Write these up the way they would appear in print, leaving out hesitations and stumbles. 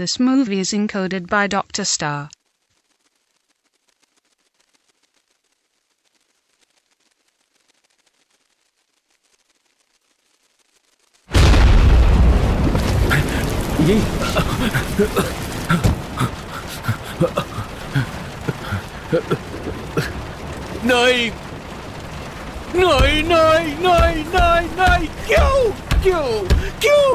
This movie is encoded by Dr. Star. ये नहीं नहीं नहीं नहीं नहीं नहीं क्यों क्यों क्यों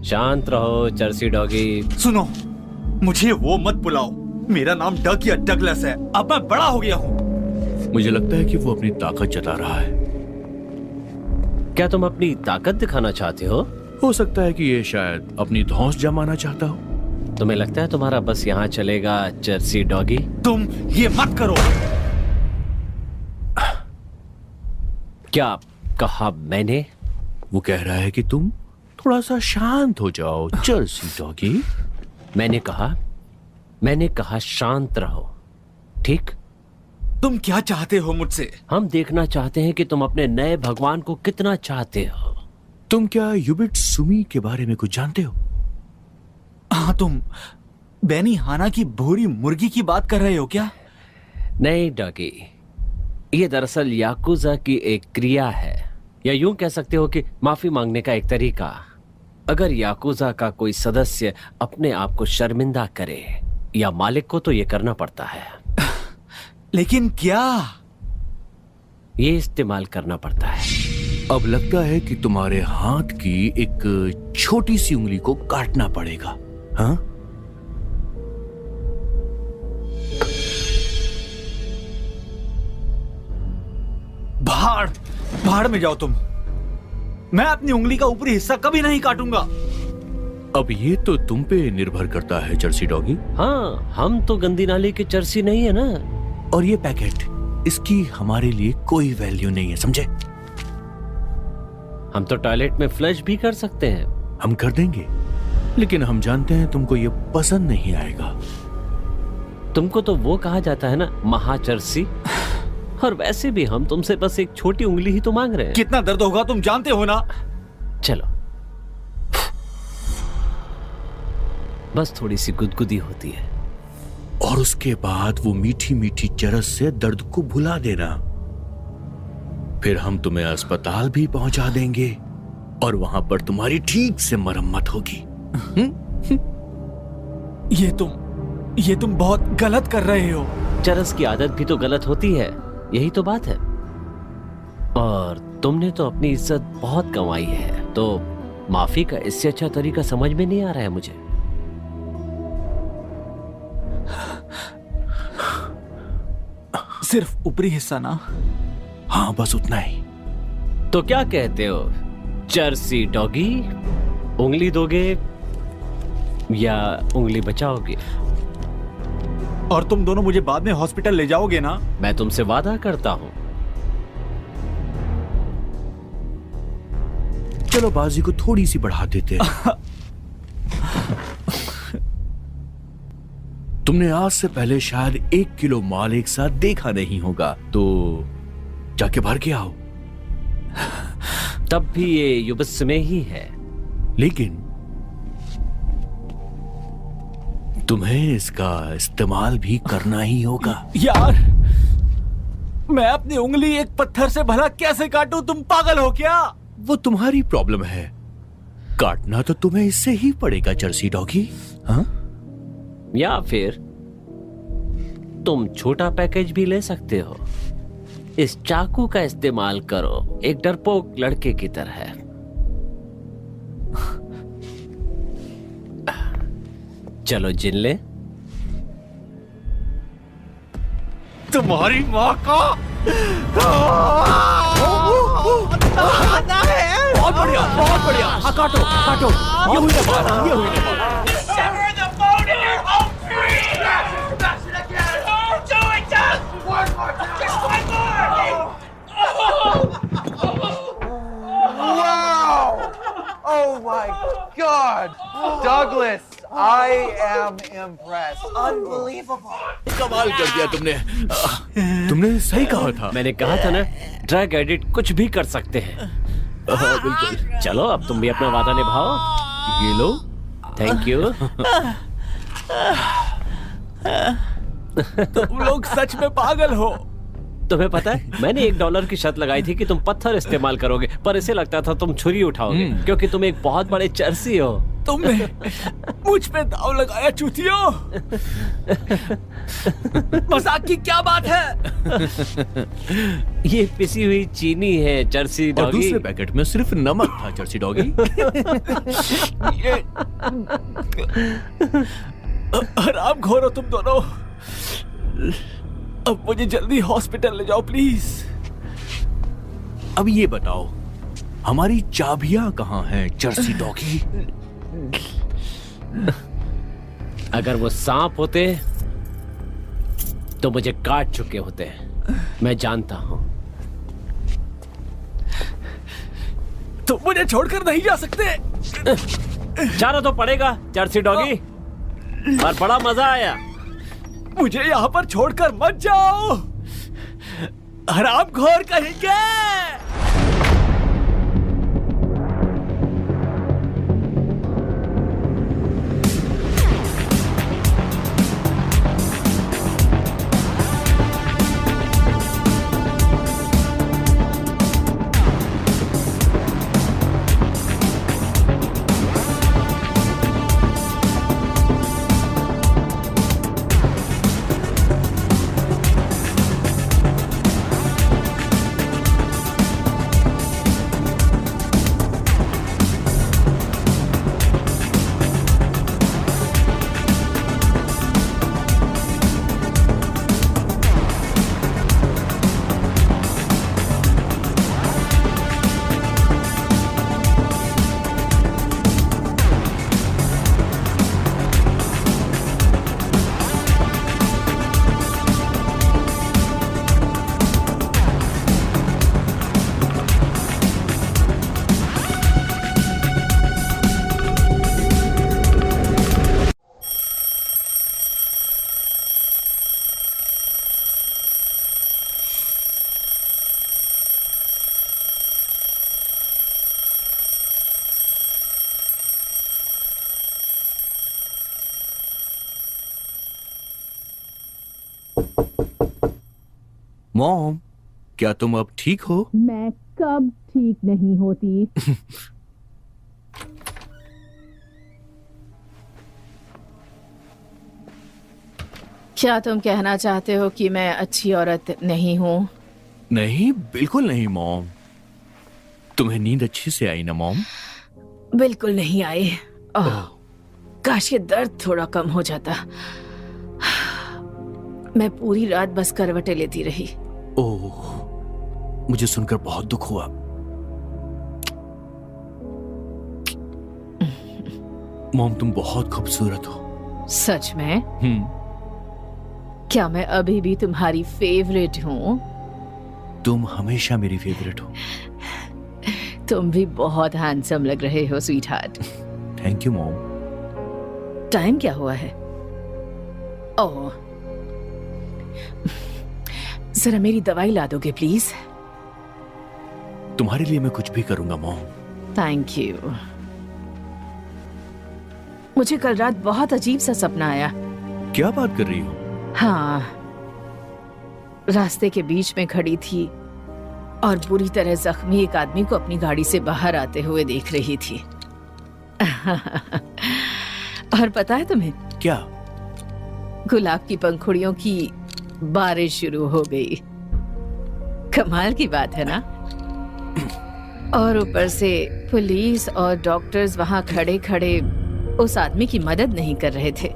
शांत रहो जर्सी डॉगी। सुनो, मुझे वो मत बुलाओ। मेरा नाम डग या डगलस है। अब मैं बड़ा हो गया हूँ। मुझे लगता है कि वो अपनी ताकत जता रहा है। क्या तुम अपनी ताकत दिखाना चाहते हो सकता है कि ये शायद अपनी धौंस जमाना चाहता हो। तुम्हें लगता है तुम्हारा बस यहाँ चलेगा जर्सी डॉगी? तुम ये मत करो। क्या कहा मैंने? वो कह रहा है कि तुम थोड़ा सा शांत हो जाओ जर्सी डॉगी। मैंने कहा शांत रहो, ठीक? तुम क्या चाहते हो मुझसे? हम देखना चाहते हैं कि तुम अपने नए भगवान को कितना चाहते हो। तुम क्या यूबिट सुमी के बारे में कुछ जानते हो? हाँ, तुम बेनी हाना की भूरी मुर्गी की बात कर रहे हो क्या? नहीं डॉगी, ये दरअसल याकुजा की एक क्रिया है, या यूं कह सकते हो कि माफी मांगने का एक तरीका। अगर याकुजा का कोई सदस्य अपने आप को शर्मिंदा करे या मालिक को, तो ये करना पड़ता है। लेकिन क्या? ये इस्तेमाल करना पड़ता है। अब लगता है कि तुम्हारे हाथ की एक छोटी सी उंगली को काटना पड़ेगा। हाँ? भाड़ में जाओ तुम। मैं अपनी उंगली का ऊपरी हिस्सा कभी नहीं काटूंगा। अब ये तो तुम पे निर्भर करता है जर्सी डॉगी। हाँ, हम तो गंदी नाली के जर्सी नहीं है ना। और ये पैकेट, इसकी हमारे लिए कोई वैल्यू नहीं है, समझे? हम तो टॉयलेट में फ्लश भी कर सकते हैं। हम कर देंगे, लेकिन हम जानते हैं तुमको ये पसंद नहीं आएगा। तुमको तो वो कहा जाता है ना, महाचर्सी। और वैसे भी हम तुमसे बस एक छोटी उंगली ही तो मांग रहे हैं। कितना दर्द होगा तुम जानते हो ना। चलो, बस थोड़ी सी गुदगुदी होती है, और उसके बाद वो मीठी मीठी चरस से दर्द को भुला देना। फिर हम तुम्हें अस्पताल भी पहुंचा देंगे और वहां पर तुम्हारी ठीक से मरम्मत होगी। ये तुम बहुत गलत कर रहे हो। चरस की आदत भी तो गलत होती है, यही तो बात है। और तुमने तो अपनी इज्जत बहुत कमाई है, तो माफी का इससे अच्छा तरीका समझ में नहीं आ रहा है मुझे। सिर्फ ऊपरी हिस्सा ना? हाँ, बस उतना ही। तो क्या कहते हो जर्सी डॉगी? उंगली दोगे या उंगली बचाओगे? और तुम दोनों मुझे बाद में हॉस्पिटल ले जाओगे ना? मैं तुमसे वादा करता हूं। चलो बाजी को थोड़ी सी बढ़ा देते हैं। तुमने आज से पहले शायद 1 किलो माल एक साथ देखा नहीं होगा, तो जाके भर के आओ। तब भी ये युबस में ही है। लेकिन तुम्हें इसका इस्तेमाल भी करना ही होगा। यार, मैं अपनी उंगली एक पत्थर से भला कैसे काटूं? तुम पागल हो क्या? वो तुम्हारी प्रॉब्लम है, काटना तो तुम्हें इससे ही पड़ेगा जर्सी डॉगी। हाँ? या फिर तुम छोटा पैकेज भी ले सकते हो। इस चाकू का इस्तेमाल करो, एक डरपोक लड़के की तरह। चलो जिन ले। तुम्हारी माँ का बहुत बढ़िया, बहुत बढ़िया। हाँ, काटो काटो। ये हुई ना बात, ये हुई ना बात। Wow! Oh my God! Douglas, I am impressed. Unbelievable. कमाल कर दिया तुमने। तुमने सही कहा था। मैंने कहा था ना, ड्रग एडिक्ट कुछ भी कर सकते हैं। बिल्कुल। चलो अब तुम भी अपना वादा निभाओ। ये लो। Thank you. तुम लोग सच में पागल हो। तुम्हें पता है, मैंने $1 की शर्त लगाई थी कि तुम पत्थर इस्तेमाल करोगे, पर इसे लगता था तुम छुरी उठाओगे, क्योंकि तुम एक बहुत बड़े चरसी हो। तुमने मुझ पे दाव लगाया चूतियो। मजाक की क्या बात है? ये पिसी हुई चीनी है चरसी और डॉगी। दूसरे पैकेट में सिर्फ नमक था चर्सी डॉगी। ये हराम घोर हो तुम दोनों। अब मुझे जल्दी हॉस्पिटल ले जाओ प्लीज। अब ये बताओ, हमारी चाबियां कहाँ हैं चर्सी डॉगी? अगर वो सांप होते तो मुझे काट चुके होते। मैं जानता हूं। तुम मुझे छोड़कर नहीं जा सकते। जाना तो पड़ेगा चरसी डॉगी, पर बड़ा मजा आया। मुझे यहाँ पर छोड़कर मत जाओ, हराम घोर कहेंगे। मॉम, क्या तुम अब ठीक हो? मैं कब ठीक नहीं होती। क्या तुम कहना चाहते हो कि मैं अच्छी औरत नहीं हूँ? नहीं, बिल्कुल नहीं मॉम। तुम्हें नींद अच्छी से आई ना मॉम? बिल्कुल नहीं आई। ओह, काश ये दर्द थोड़ा कम हो जाता। मैं पूरी रात बस करवटें लेती रही। ओह, मुझे सुनकर बहुत दुख हुआ। मॉम, तुम बहुत खूबसूरत हो। सच में? क्या मैं अभी भी तुम्हारी फेवरेट हूँ? तुम हमेशा मेरी फेवरेट हो। तुम भी बहुत हैंडसम लग रहे हो sweet heart. Thank you mom. Time क्या हुआ है? ओह, जरा मेरी दवाई ला दोगे प्लीज? तुम्हारे लिए मैं कुछ भी करूंगा मॉम। Thank you. मुझे कल रात बहुत अजीब सा सपना आया। क्या बात कर रही हो? हाँ, रास्ते के बीच में खड़ी थी और बुरी तरह जख्मी एक आदमी को अपनी गाड़ी से बाहर आते हुए देख रही थी। और पता है तुम्हें, क्या? गुलाब की पंखुड़ियों की बारिश शुरू हो गई। कमाल की बात है ना? और ऊपर से पुलिस और डॉक्टर्स वहां खड़े खड़े उस आदमी की मदद नहीं कर रहे थे।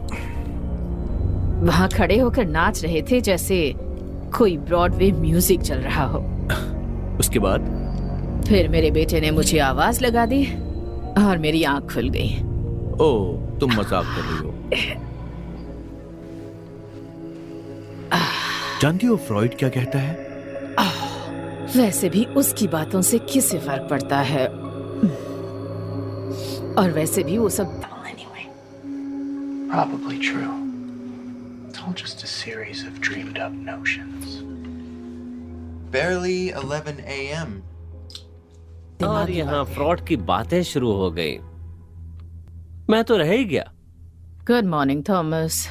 वहां खड़े होकर नाच रहे थे जैसे कोई ब्रॉडवे म्यूजिक चल रहा हो। उसके बाद? फिर मेरे बेटे ने मुझे आवाज लगा दी और मेरी आंख खुल गई। ओह, तुम मजाक कर रही हो। जानती हो फ्रॉइड क्या कहता है? वैसे भी उसकी बातों से किसे फर्क पड़ता है? और वैसे भी वो सब Probably true. It's all just a series of dreamed up notions. Barely 11 a.m. और यहाँ फ्रॉड की बातें शुरू हो गई। मैं तो रह ही गया। Good morning Thomas.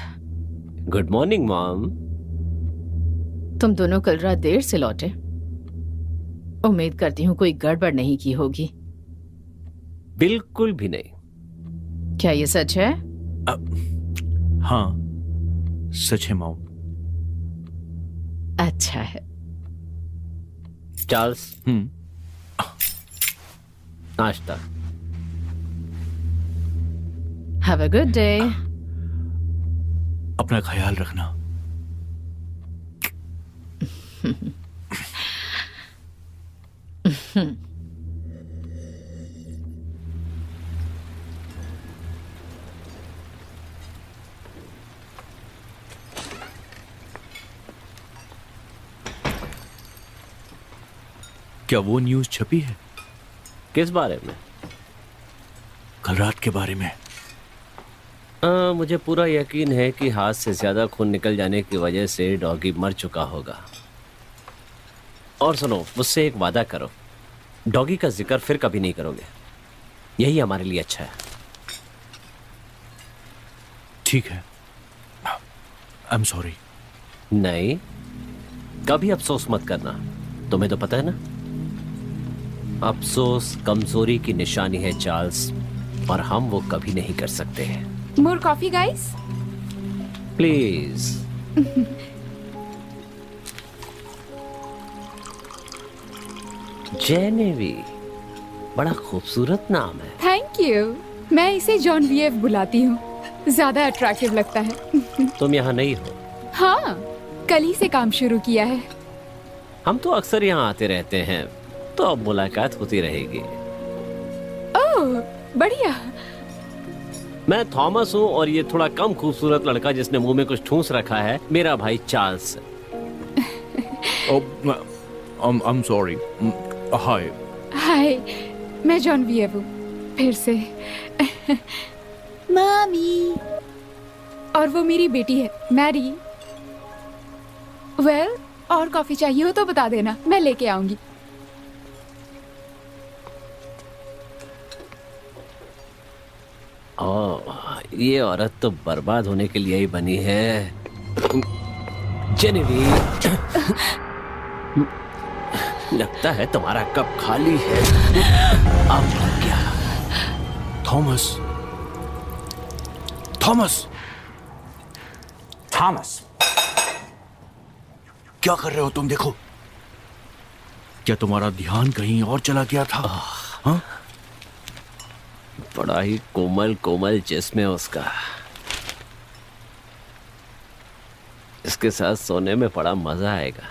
Good morning mom. तुम दोनों कल रात देर से लौटे। उम्मीद करती हूँ कोई गड़बड़ नहीं की होगी। बिल्कुल भी नहीं। क्या ये सच है? हाँ, सच है मॉम। अच्छा है। चार्ल्स, नाश्ता। Have a good day. अपना ख्याल रखना। क्या वो न्यूज़ छपी है? किस बारे में? कल रात के बारे में। मुझे पूरा यकीन है कि हाथ से ज्यादा खून निकल जाने की वजह से डॉगी मर चुका होगा। और सुनो, मुझसे एक वादा करो, डॉगी का जिक्र फिर कभी नहीं करोगे। यही हमारे लिए अच्छा है। ठीक है, आई एम सॉरी। नहीं, कभी अफसोस मत करना। तुम्हें तो पता है ना, अफसोस कमजोरी की निशानी है चार्ल्स, और हम वो कभी नहीं कर सकते हैं। More coffee, guys? प्लीज। जेनेवी, बड़ा खूबसूरत नाम है। Thank you. मैं इसे जॉन वीएफ बुलाती हूँ। ज्यादा अट्रैक्टिव लगता है। तुम यहाँ नहीं हो? हाँ, कल ही से काम शुरू किया है। हम तो अक्सर यहाँ आते रहते हैं, तो अब मुलाकात होती रहेगी। ओह, बढ़िया। मैं थॉमस हूँ, और ये थोड़ा कम खूबसूरत लड़का जिसने मुंह में कुछ ठूंस रखा है, मेरा भाई Charles. I am sorry. Hi. Hi, मैं जॉन वीएफ हूँ। फिर से। मामी। और वो मेरी बेटी है, मैरी। वेल, और कॉफी चाहिए हो तो बता देना, मैं लेके आऊंगी। ओह, ये औरत तो बर्बाद होने के लिए ही बनी है। जेनेवी, लगता है तुम्हारा कप खाली है। अब क्या? Thomas, Thomas, Thomas. क्या कर रहे हो तुम? देखो, क्या तुम्हारा ध्यान कहीं और चला गया था? हाँ? बड़ा ही कोमल कोमल जिस्म है उसका। इसके साथ सोने में बड़ा मजा आएगा।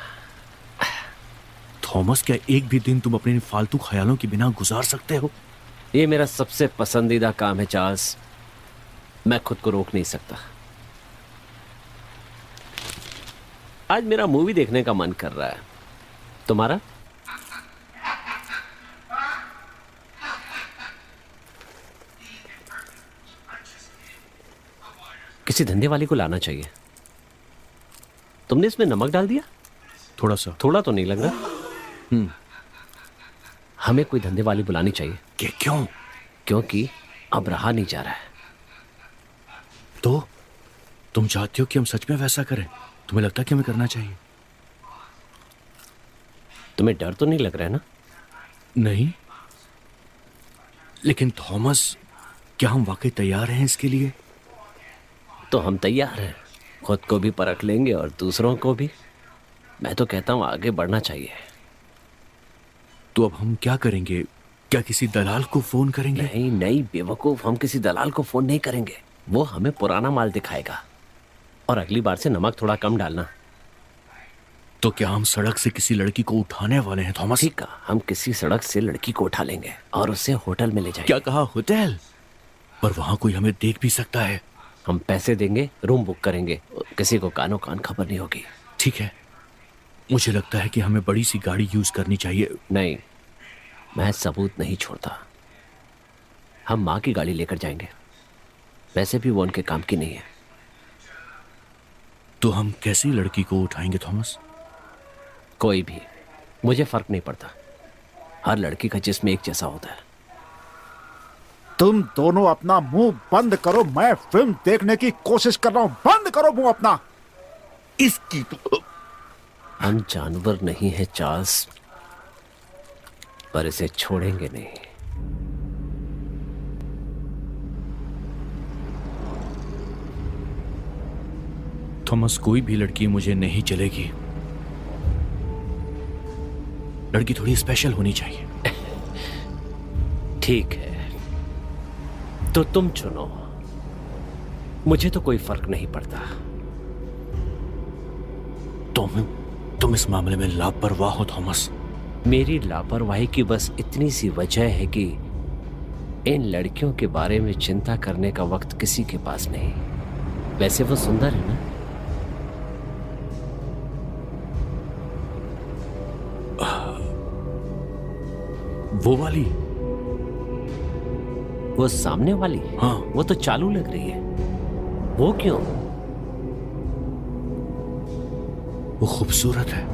थॉमस, क्या एक भी दिन तुम अपने इन फालतू ख्यालों के बिना गुजार सकते हो? ये मेरा सबसे पसंदीदा काम है चार्ल्स। मैं खुद को रोक नहीं सकता। आज मेरा मूवी देखने का मन कर रहा है। तुम्हारा? किसी धंधे वाले को लाना चाहिए। तुमने इसमें नमक डाल दिया? थोड़ा सा। थोड़ा तो नहीं लग रहा। हमें कोई धंधे वाली बुलानी चाहिए। क्यों? क्योंकि अब रहा नहीं जा रहा है। तो तुम चाहते हो कि हम सच में वैसा करें? तुम्हें लगता है कि हमें करना चाहिए? तुम्हें डर तो नहीं लग रहा है ना? नहीं, लेकिन थॉमस, क्या हम वाकई तैयार हैं इसके लिए? तो हम तैयार हैं। खुद को भी परख लेंगे और दूसरों को भी। मैं तो कहता हूं आगे बढ़ना चाहिए। तो अब हम क्या करेंगे? क्या किसी दलाल को फोन करेंगे? नहीं नहीं बेवकूफ, हम किसी दलाल को फोन नहीं करेंगे। वो हमें पुराना माल दिखाएगा। और अगली बार से नमक थोड़ा कम डालना। तो क्या हम सड़क से किसी लड़की को उठाने वाले हैं थॉमस? ठीक है, हम किसी सड़क से लड़की को उठा लेंगे और उसे होटल में ले जाएंगे। क्या कहा? होटल? पर वहां कोई हमें देख भी सकता है। हम पैसे देंगे, रूम बुक करेंगे, किसी को कानो कान खबर नहीं होगी। ठीक है, मुझे लगता है कि हमें बड़ी सी गाड़ी यूज करनी चाहिए। नहीं, मैं सबूत नहीं छोड़ता। हम माँ की गाड़ी लेकर जाएंगे। वैसे भी वो उनके काम की नहीं है। तो हम कैसी लड़की को उठाएंगे थॉमस? कोई भी, मुझे फर्क नहीं पड़ता। हर लड़की का जिस्म एक जैसा होता है। तुम दोनों अपना मुंह बंद करो, मैं फिल्म देखने की कोशिश कर रहा हूं। बंद करो मुंह अपना। इसकी तो हम जानवर नहीं हैं चार्ल्स, पर इसे छोड़ेंगे नहीं। थॉमस, कोई भी लड़की मुझे नहीं चलेगी। लड़की थोड़ी स्पेशल होनी चाहिए। ठीक है, तो तुम चुनो, मुझे तो कोई फर्क नहीं पड़ता। तुम इस मामले में लापरवाह हो थॉमस। मेरी लापरवाही की बस इतनी सी वजह है कि इन लड़कियों के बारे में चिंता करने का वक्त किसी के पास नहीं। वैसे वो सुंदर है ना? वो वाली? वो सामने वाली? हाँ। वो तो चालू लग रही है। वो क्यों? वो खूबसूरत है।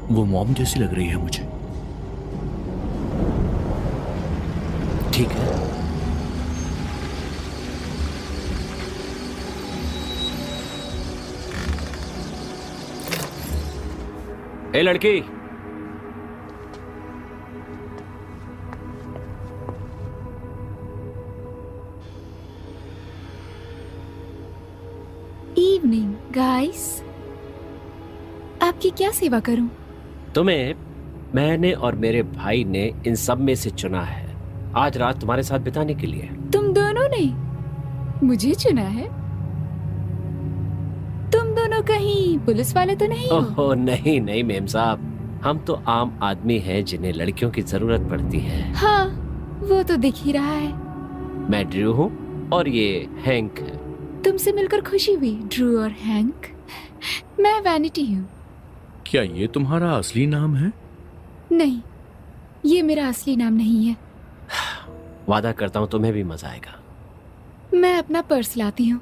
वो मॉम जैसी लग रही है मुझे। ठीक है, ए लड़की, इवनिंग गाइस, आपकी क्या सेवा करूं? तुम्हें मैंने और मेरे भाई ने इन सब में से चुना है आज रात तुम्हारे साथ बिताने के लिए। तुम दोनों ने मुझे चुना है? तुम दोनों कहीं पुलिस वाले तो नहीं हो? ओहो नहीं नहीं मेम साहब, हम तो आम आदमी हैं जिन्हें लड़कियों की जरूरत पड़ती है। हाँ, वो तो दिख ही रहा है। मैं ड्रू हूँ और ये हैंक है। तुमसे मिलकर खुशी हुई ड्रू और हैंक। मैं वैनिटी हूँ। क्या ये तुम्हारा असली नाम है? नहीं, ये मेरा असली नाम नहीं है। वादा करता हूँ तुम्हें भी मजा आएगा। मैं अपना पर्स लाती हूँ।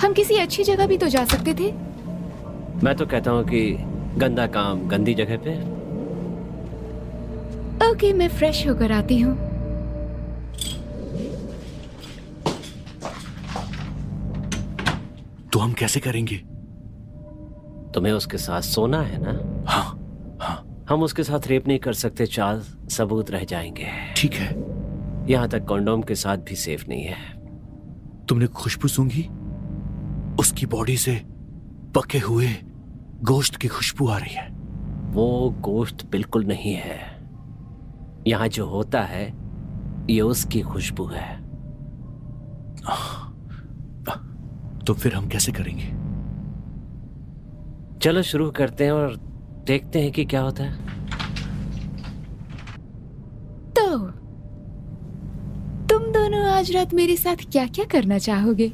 हम किसी अच्छी जगह भी तो जा सकते थे। मैं तो कहता हूँ कि गंदा काम गंदी जगह पे। ओके, मैं फ्रेश होकर आती हूँ। तो हम कैसे करेंगे? तुम्हें उसके साथ सोना है ना? हाँ। हम उसके साथ रेप नहीं कर सकते चार्ल्स, सबूत रह जाएंगे। ठीक है। यहाँ तक कॉन्डोम के साथ भी सेफ नहीं है। तुमने खुशबू सूंघी? उसकी बॉडी से पके हुए गोश्त की खुशबू आ रही है। वो गोश्त बिल्कुल नहीं है। यहाँ जो होता है ये उसकी खुशबू है। तो फिर हम कैसे करेंगे? चलो शुरू करते हैं और देखते हैं कि क्या होता है। तो तुम दोनों आज रात मेरे साथ क्या क्या करना चाहोगे?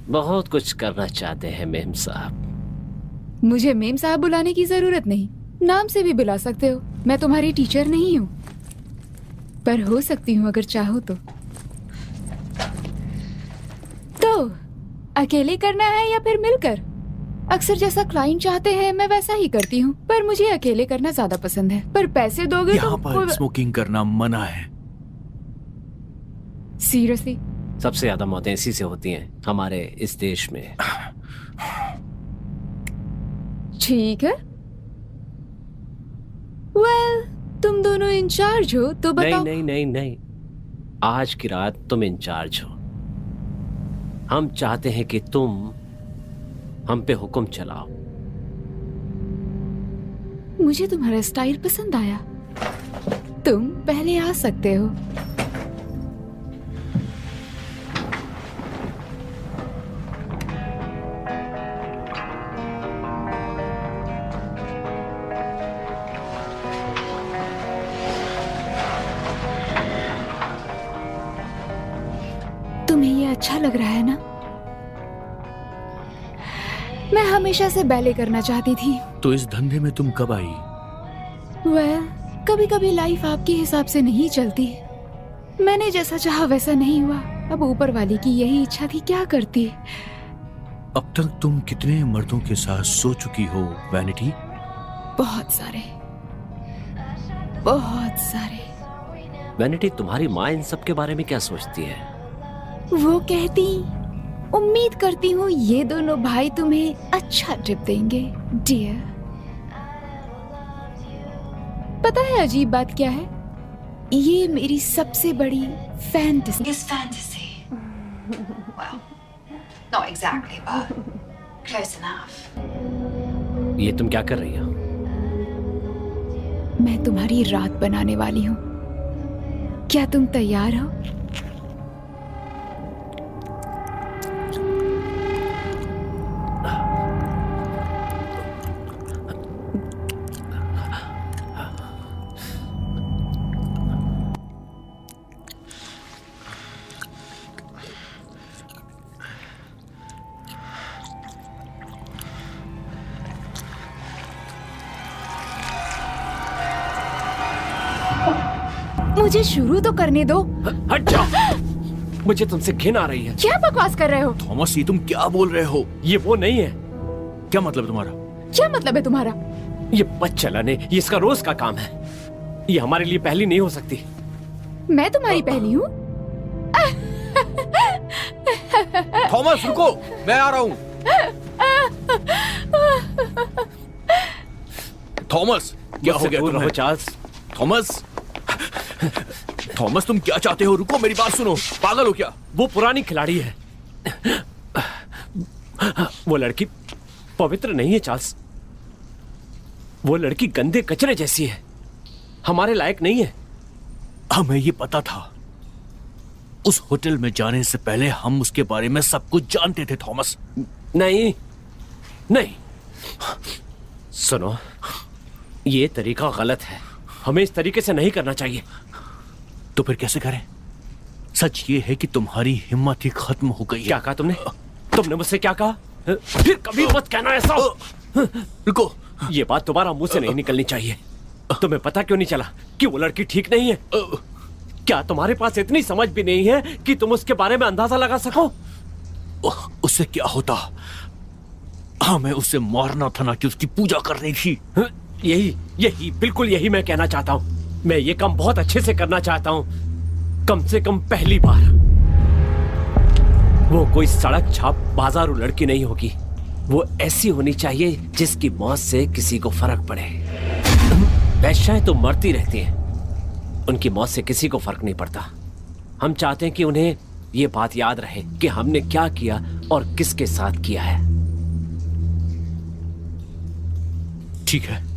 बहुत कुछ करना चाहते हैं मेम साहब। मुझे मेम साहब बुलाने की जरूरत नहीं, नाम से भी बुला सकते हो। मैं तुम्हारी टीचर नहीं हूँ, पर हो सकती हूँ अगर चाहो तो। अकेले करना है या फिर मिलकर? अक्सर जैसा क्लाइंट चाहते हैं मैं वैसा ही करती हूँ, पर मुझे अकेले करना ज्यादा पसंद है। पर पैसे दोगे यहाँ तो पर स्मोकिंग करना मना है। सीरियसली? सबसे ज्यादा मौतें इसी से होती हैं हमारे इस देश में। ठीक है, वेल, तुम दोनों इंचार्ज हो तो बताओ। नहीं नहीं नहीं नहीं, आज की रात तुम इंचार्ज हो। हम चाहते हैं कि तुम हम पे हुक्म चलाओ। मुझे तुम्हारा स्टाइल पसंद आया। तुम पहले आ सकते हो। तुम्हें ये अच्छा लग रहा है ना? मैं हमेशा से बैले करना चाहती थी। तो इस धंधे में तुम कब आई? कभी कभी लाइफ आपके हिसाब से नहीं चलती। मैंने जैसा चाहा वैसा नहीं हुआ। अब ऊपर वाले की यही इच्छा थी, क्या करती। अब तक तुम कितने मर्दों के साथ सो चुकी हो वैनिटी? बहुत सारे, बहुत सारे। वैनिटी, तुम्हारी माँ इन सब के बारे में क्या सोचती है? वो कहती, उम्मीद करती हूँ ये दोनों भाई तुम्हें अच्छा ट्रिप देंगे डियर। पता है अजीब बात क्या है? ये मेरी सबसे बड़ी fantasy. His fantasy. Well, not exactly, but close enough. ये तुम क्या कर रही हो? मैं तुम्हारी रात बनाने वाली हूँ। क्या तुम तैयार हो? मुझे शुरू तो करने दो। हट जाओ, मुझे तुमसे घिन आ रही है। क्या बकवास कर रहे हो? थॉमस, ये तुम क्या बोल रहे हो? ये वो नहीं है। क्या मतलब तुम्हारा? क्या मतलब है तुम्हारा? ये बच्चा लाने, ये इसका रोज का काम है। ये हमारे लिए पहली नहीं हो सकती। मैं तुम्हारी पहली हूँ? थॉमस रुको, मैं आ रहा हूँ। थॉमस, क्या हो गया तुम्हें? चार्ल्स। थॉमस, थॉमस तुम क्या चाहते हो? रुको, मेरी बात सुनो। पागल हो क्या? वो पुरानी खिलाड़ी है। वो लड़की पवित्र नहीं है चार्ल्स। वो लड़की गंदे कचरे जैसी है, हमारे लायक नहीं है। हमें ये पता था। उस होटल में जाने से पहले हम उसके बारे में सब कुछ जानते थे थॉमस। नहीं नहीं, सुनो, ये तरीका गलत है। हमें इस तरीके से नहीं करना चाहिए। तो फिर कैसे करें? सच ये है कि तुम्हारी हिम्मत ही खत्म हो गई है। क्या कहा तुमने? तुमने मुझसे क्या कहा? फिर कभी मत कहना ऐसा। रुको, ये बात दोबारा मुंह से नहीं निकलनी चाहिए। तुम्हें पता क्यों नहीं चला कि वो लड़की ठीक नहीं है? क्या तुम्हारे पास इतनी समझ भी नहीं है कि तुम उसके बारे में अंदाजा लगा सको? उससे क्या होता? हमें उसे मारना था, ना कि उसकी पूजा करनी थी। यही बिल्कुल यही मैं कहना चाहता हूँ। मैं ये काम बहुत अच्छे से करना चाहता हूँ, कम से कम पहली बार। वो कोई सड़क छाप बाजारू लड़की नहीं होगी। वो ऐसी होनी चाहिए जिसकी मौत से किसी को फर्क पड़े। वैश्याएं तो मरती रहती हैं, उनकी मौत से किसी को फर्क नहीं पड़ता। हम चाहते हैं कि उन्हें ये बात याद रहे कि हमने क्या किया और किसके साथ किया है। ठीक है,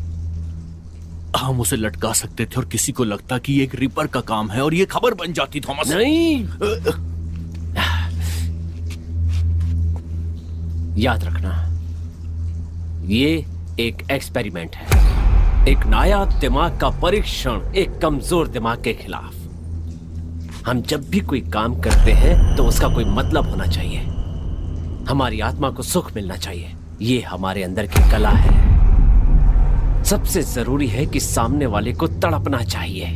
हम उसे लटका सकते थे और किसी को लगता कि ये एक रिपर का काम है और ये खबर बन जाती थॉमस। नहीं, याद रखना, ये एक एक्सपेरिमेंट है, एक नायाब दिमाग का परीक्षण एक कमजोर दिमाग के खिलाफ। हम जब भी कोई काम करते हैं तो उसका कोई मतलब होना चाहिए। हमारी आत्मा को सुख मिलना चाहिए। ये हमारे अंदर की कला है। सबसे जरूरी है कि सामने वाले को तड़पना चाहिए।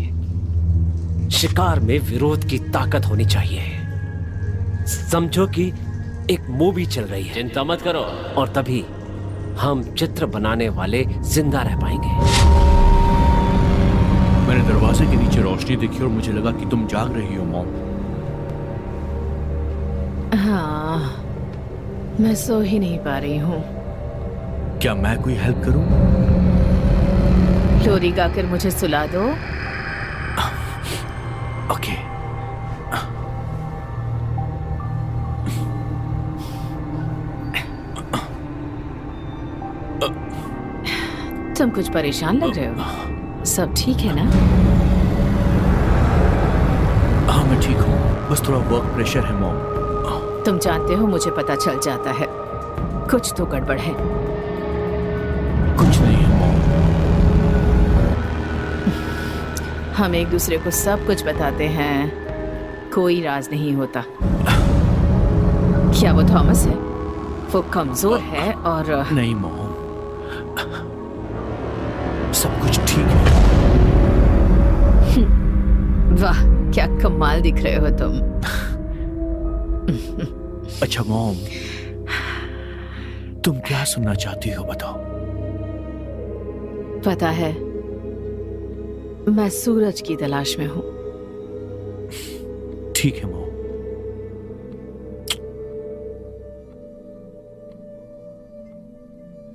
शिकार में विरोध की ताकत होनी चाहिए। समझो कि एक मूवी चल रही है, चिंता मत करो, और तभी हम चित्र बनाने वाले जिंदा रह पाएंगे। मैंने दरवाजे के नीचे रोशनी देखी और मुझे लगा कि तुम जाग रही हो मॉम। हाँ, मैं सो ही नहीं पा रही हूँ। क्या मैं कोई हेल्प करूं? लोरी गाकर मुझे सुला दो। ओके। तुम कुछ परेशान लग रहे हो। सब ठीक है ना? हाँ, मैं ठीक हूँ, बस थोड़ा वर्क प्रेशर है मॉम। तुम जानते हो, मुझे पता चल जाता है कुछ तो गड़बड़ है। कुछ नहीं है मॉम। हम एक दूसरे को सब कुछ बताते हैं, कोई राज नहीं होता। क्या वो थॉमस है? वो कमजोर है और नहीं मॉम, सब कुछ ठीक है। वाह, क्या कमाल दिख रहे हो तुम। अच्छा मॉम, तुम क्या सुनना चाहती हो बताओ। पता है, मैं सूरज की तलाश में हूं। ठीक है मॉम।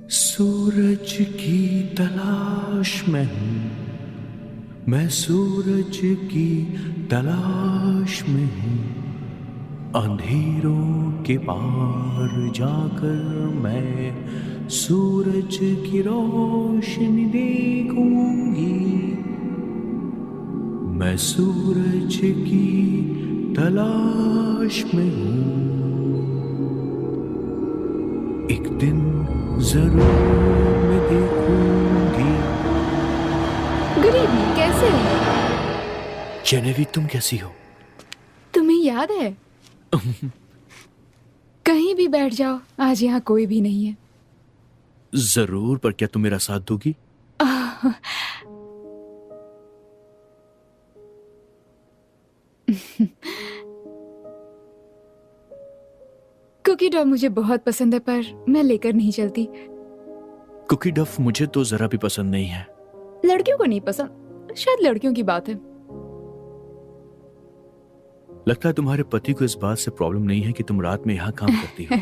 सूरज की तलाश में हूं, मैं सूरज की तलाश में हूं, अंधेरों के पार जाकर मैं सूरज की रोशनी देखूंगी, मैं सूरज की तलाश में हूं, एक दिन जरूर मैं देखूंगी। गुड इवनिंग, कैसे हो? जेनेवी, तुम कैसी हो? तुम्हें याद है? कहीं भी बैठ जाओ, आज यहाँ कोई भी नहीं है। जरूर, पर क्या तुम मेरा साथ दोगी? कुकी डॉ मुझे बहुत पसंद है, पर मैं लेकर नहीं चलती। कुकी डफ मुझे तो जरा भी पसंद नहीं है। लड़कियों को नहीं पसंद, शायद लड़कियों की बात है। लगता है तुम्हारे पति को इस बात से प्रॉब्लम नहीं है कि तुम रात में यहाँ काम करती हो।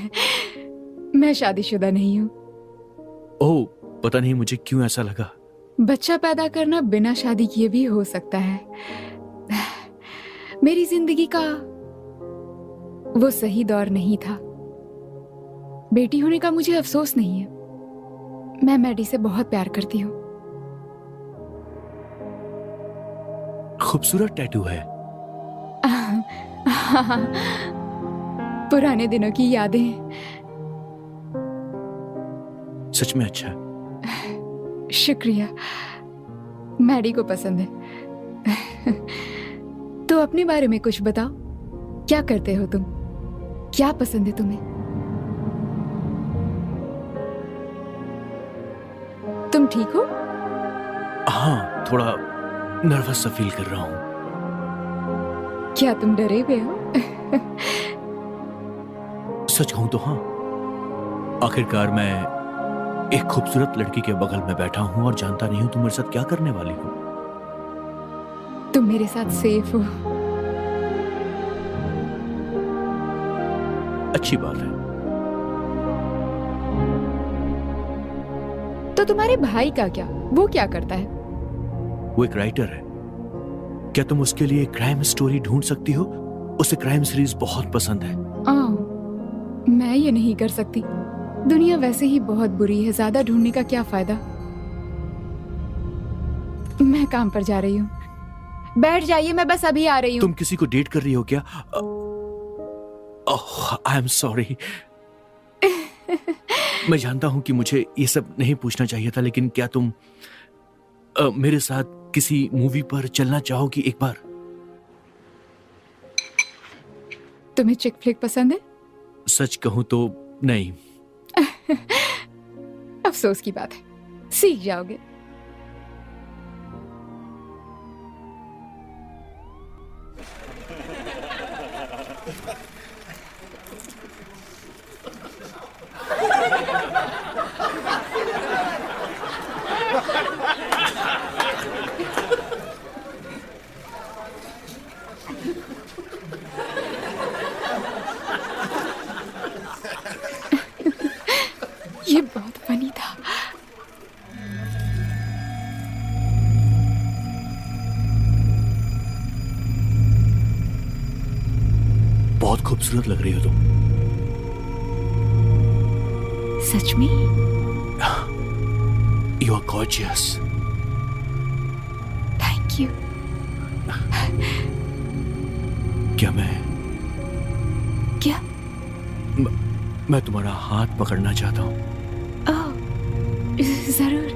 मैं शादीशुदा नहीं हूँ। ओह, पता नहीं मुझे क्यों ऐसा लगा। बच्चा पैदा करना बिना शादी किए भी हो सकता है। मेरी जिंदगी का वो सही दौर नहीं था। बेटी होने का मुझे अफसोस नहीं है। मैं मैडी से बहुत प्यार करती हूँ। खूबसूरत टैटू है। पुराने दिनों की यादें। सच में अच्छा है। शुक्रिया, मैडी को पसंद है। तो अपने बारे में कुछ बताओ, क्या करते हो तुम? क्या पसंद है तुम्हें? तुम ठीक हो? हाँ, थोड़ा नर्वस सा फील कर रहा हूँ। क्या तुम डरे हुए हो? सच कहूं तो हाँ। आखिरकार मैं एक खूबसूरत लड़की के बगल में बैठा हूं और जानता नहीं हूं तुम मेरे साथ क्या करने वाली हो। तुम मेरे साथ सेफ हो। अच्छी बात है। तो तुम्हारे भाई का क्या? वो क्या करता है? वो एक राइटर है। क्या तुम उसके लिए क्राइम स्टोरी ढूंढ सकती हो? उसे क्राइम सीरीज बहुत पसंद है। मैं ये नहीं कर सकती। दुनिया वैसे ही बहुत बुरी है, ज्यादा ढूंढने का क्या फायदा। मैं काम पर जा रही हूँ। बैठ जाइए, मैं बस अभी आ रही हूँ। तुम किसी को डेट कर रही हो क्या? आई एम सॉरी। मैं जानता हूं कि मुझे ये सब नहीं पूछना चाहिए था, लेकिन क्या तुम मेरे साथ किसी मूवी पर चलना चाहोगी एक बार? तुम्हें चिक फ्लिक पसंद है? सच कहूं तो नहीं। अफसोस की बात है, सीख जाओगे। ये बहुत फनी था। बहुत खूबसूरत लग रही हो तुम। सच में? You are gorgeous. Thank you. क्या मैं तुम्हारा हाथ पकड़ना चाहता हूँ? जरूर।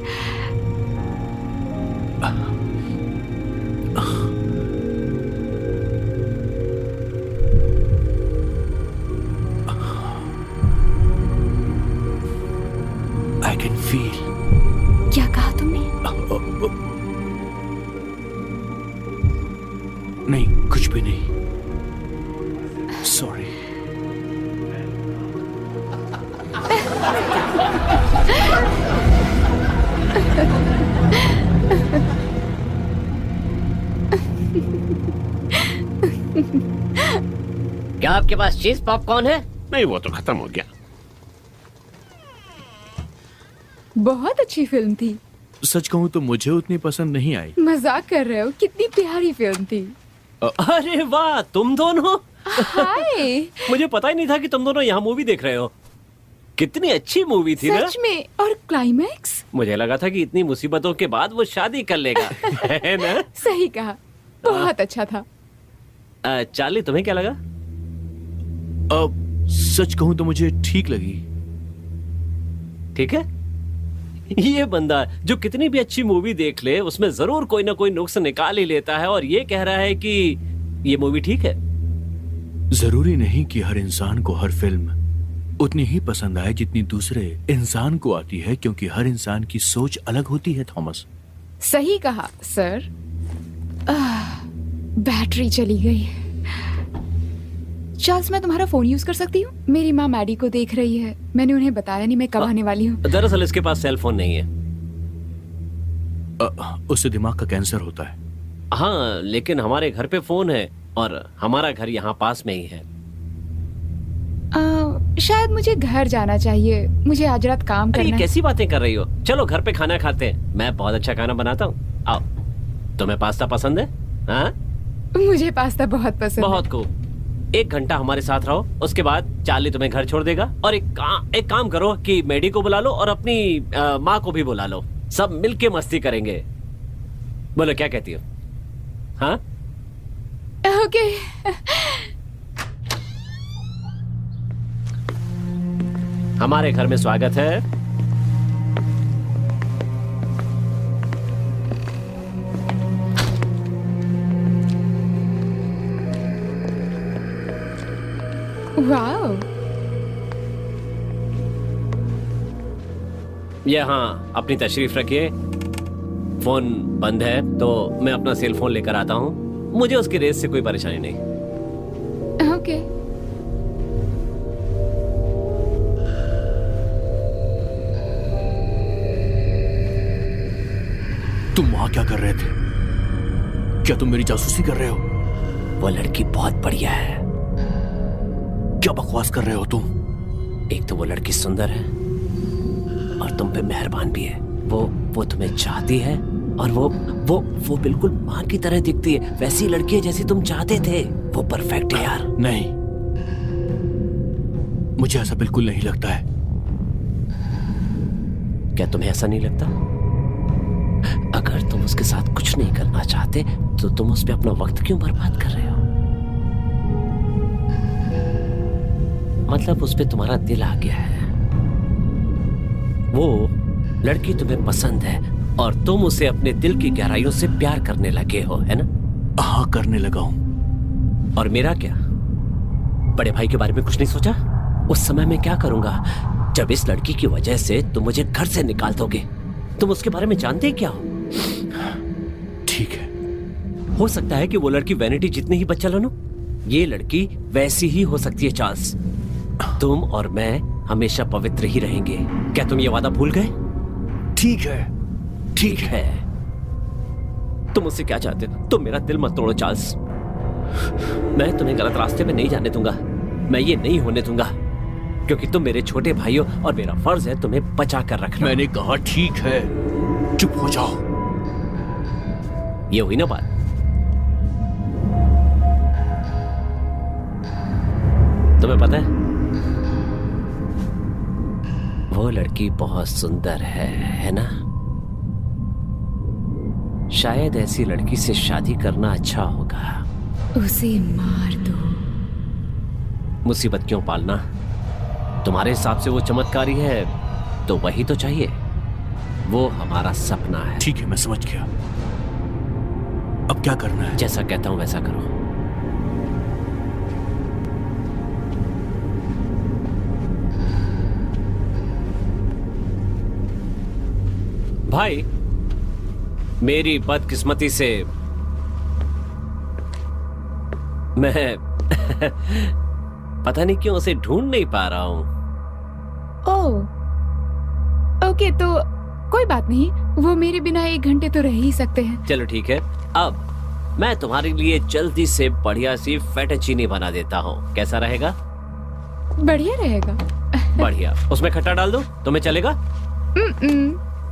I can feel. क्या कहा तुमने? नहीं, कुछ भी नहीं. Sorry. क्या आपके पास चीज पॉपकॉर्न है? नहीं, वो तो खत्म हो गया. बहुत अच्छी फिल्म थी. सच कहूं तो मुझे उतनी पसंद नहीं आई. मजाक कर रहे हो? कितनी प्यारी फिल्म थी. अरे वाह, तुम दोनों. हाय. मुझे पता ही नहीं था कि तुम दोनों यहाँ मूवी देख रहे हो. कितनी अच्छी मूवी थी ना? सच में. और क्लाइमैक्स? मुझे लगा था कि इतनी मुसीबतों के बाद वो शादी कर लेगा. है ना? सही कहा. बहुत अच्छा था. चार्ली, तुम्हें क्या लगा? सच कहूं तो मुझे ठीक लगी. ठीक है. ये बंदा जो कितनी भी अच्छी मूवी देख ले, उसमें जरूर कोई ना कोई नुक्स निकाल ही लेता है और ये कह रहा है कि ये मूवी ठीक है. जरूरी नहीं कि हर इंसान को हर फिल्म उतनी ही पसंद आए जितनी दूसरे इंसान को आती है, क्योंकि हर इंसान की सोच अलग होती है. थॉमस. सही कहा सर. बैटरी चली गई. चार्ल्स, मैं तुम्हारा फोन यूज कर सकती हूँ? मेरी माँ मैडी को देख रही है. मैंने उन्हें बताया नहीं मैं कब आने वाली हूँ. दरअसल इसके पास सेल फोन नहीं है. उससे दिमाग का कैंसर होता है. हाँ, लेकिन हमारे घर पे फोन है और हमारा घर यहाँ पास में ही है. शायद मुझे घर जाना चाहिए. मुझे आज रात काम करना है. कैसी बातें कर रही हो? चलो घर पे खाना खाते हैं. मैं बहुत अच्छा खाना बनाता हूँ. आओ. तुम्हें पास्ता पसंद है? हाँ, मुझे पास्ता बहुत पसंद है. बहुत खूब. 1 घंटा हमारे साथ रहो, उसके बाद चार्ली तुम्हें घर छोड़ देगा. और एक काम करो कि मैडी को बुला लो और अपनी माँ को भी बुला लो. सब मिलके मस्ती करेंगे. बोलो, क्या कहती हो? हाँ, ओके. हमारे घर में स्वागत है. वाओ. यहाँ अपनी तशरीफ रखिए. फोन बंद है तो मैं अपना सेल फोन लेकर आता हूँ. मुझे उसकी रेस से कोई परेशानी नहीं. ओके. तुम वहां क्या कर रहे थे? क्या तुम मेरी जासूसी कर रहे हो? वो लड़की बहुत बढ़िया है. क्या बकवास कर रहे हो तुम? एक तो वो लड़की सुंदर है और तुम पे मेहरबान भी है. वो तुम्हें चाहती है और वो बिल्कुल माँ की तरह दिखती है. वैसी लड़की है जैसी तुम चाहते थे. वो परफेक्ट है यार. नहीं, मुझे ऐसा बिल्कुल नहीं लगता है. क्या तुम्हें ऐसा नहीं लगता? अगर तुम उसके साथ कुछ नहीं करना चाहते तो तुम उस पे अपना वक्त क्यों बर्बाद कर रहे हो? मतलब उस पे तुम्हारा दिल आ गया है. वो लड़की तुम्हें पसंद है और तुम उसे अपने दिल की गहराइयों से प्यार करने लगे हो, है ना? हाँ, करने लगा हूं. और मेरा क्या? बड़े भाई के बारे में कुछ नहीं सोचा? उस समय मैं क्या करूंगा जब इस लड़की की वजह से तुम मुझे घर से निकाल दोगे? तुम उसके बारे में जानते क्या हो? ठीक है. हो सकता है कि वो लड़की वैनिटी जितनी ही बच्चा लो, ये लड़की वैसी ही हो सकती है. चार्ल्स, तुम और मैं हमेशा पवित्र ही रहेंगे. क्या तुम ये वादा भूल गए? ठीक है. ठीक है. तुम मुझसे क्या चाहते हो? तुम मेरा दिल मत तोड़ो चार्ल्स. मैं तुम्हें गलत रास्ते पे नहीं जाने दूंगा. मैं ये नहीं होने दूंगा क्योंकि तुम मेरे छोटे भाई हो और मेरा फर्ज है तुम्हें बचा कर रखना. मैंने कहा ठीक है. चुप हो जाओ. ये हुई ना बात? तुम्हें पता है वो लड़की बहुत सुंदर है ना? शायद ऐसी लड़की से शादी करना अच्छा होगा. उसे मार दो. मुसीबत क्यों पालना? तुम्हारे हिसाब से वो चमत्कारी है तो वही तो चाहिए. वो हमारा सपना है. ठीक है, मैं समझ गया. अब क्या करना है? जैसा कहता हूं वैसा करो. भाई, मेरी बदकिस्मती से मैं पता नहीं क्यों उसे ढूंढ नहीं पा रहा हूं। ओह, ओके, तो कोई बात नहीं, वो मेरे बिना 1 घंटे तो रह ही सकते हैं। चलो ठीक है, अब मैं तुम्हारे लिए जल्दी से बढ़िया सी फेटाचीनी बना देता हूँ, कैसा रहेगा? बढ़िया रहेगा। बढ़िया, उसमें खट्टा डाल दो, तुम्हें चलेगा?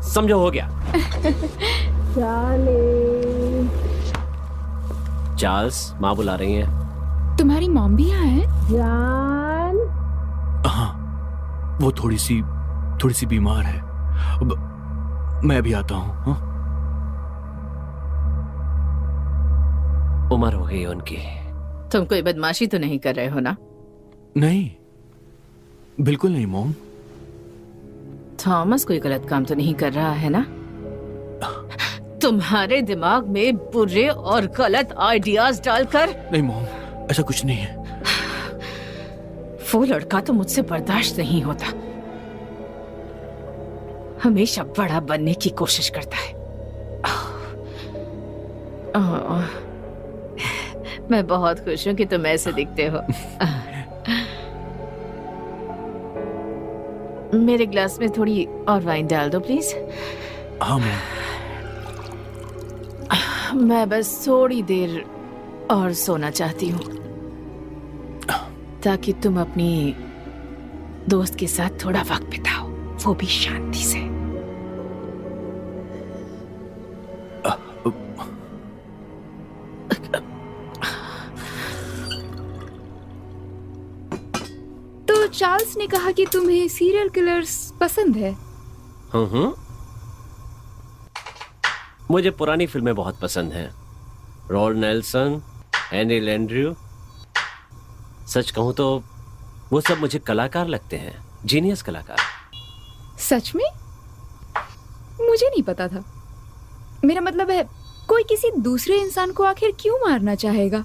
समझो, हो गया। चार्ल्स, माँ बुला रही है। तुम्हारी मॉम भी यहाँ है? हाँ, वो थोड़ी सी बीमार है। अब मैं भी आता हूँ। हाँ? उम्र हो गई उनकी। तुम कोई बदमाशी तो नहीं कर रहे हो ना? नहीं, बिल्कुल नहीं मॉम। थॉमस कोई गलत काम तो नहीं कर रहा है ना? तुम्हारे दिमाग में बुरे और गलत आइडियाज डालकर? नहीं मॉम, ऐसा कुछ नहीं है। वो लड़का तो मुझसे बर्दाश्त नहीं होता, हमेशा बड़ा बनने की कोशिश करता है। मैं बहुत खुश हूँ कि तुम ऐसे दिखते हो। मेरे ग्लास में थोड़ी और वाइन डाल दो प्लीज। हाँ मैम। मैं बस थोड़ी देर और सोना चाहती हूँ ताकि तुम अपनी दोस्त के साथ थोड़ा वक्त बिताओ, वो भी शांति से। तो चार्ल्स ने कहा कि तुम्हें सीरियल किलर्स पसंद है। मुझे पुरानी फिल्में बहुत पसंद हैं। Raul Nelson, Henry Landru. सच कहूं तो वो सब मुझे कलाकार लगते हैं, जीनियस कलाकार। सच में? मुझे नहीं पता था। मेरा मतलब है, कोई किसी दूसरे इंसान को आखिर क्यों मारना चाहेगा?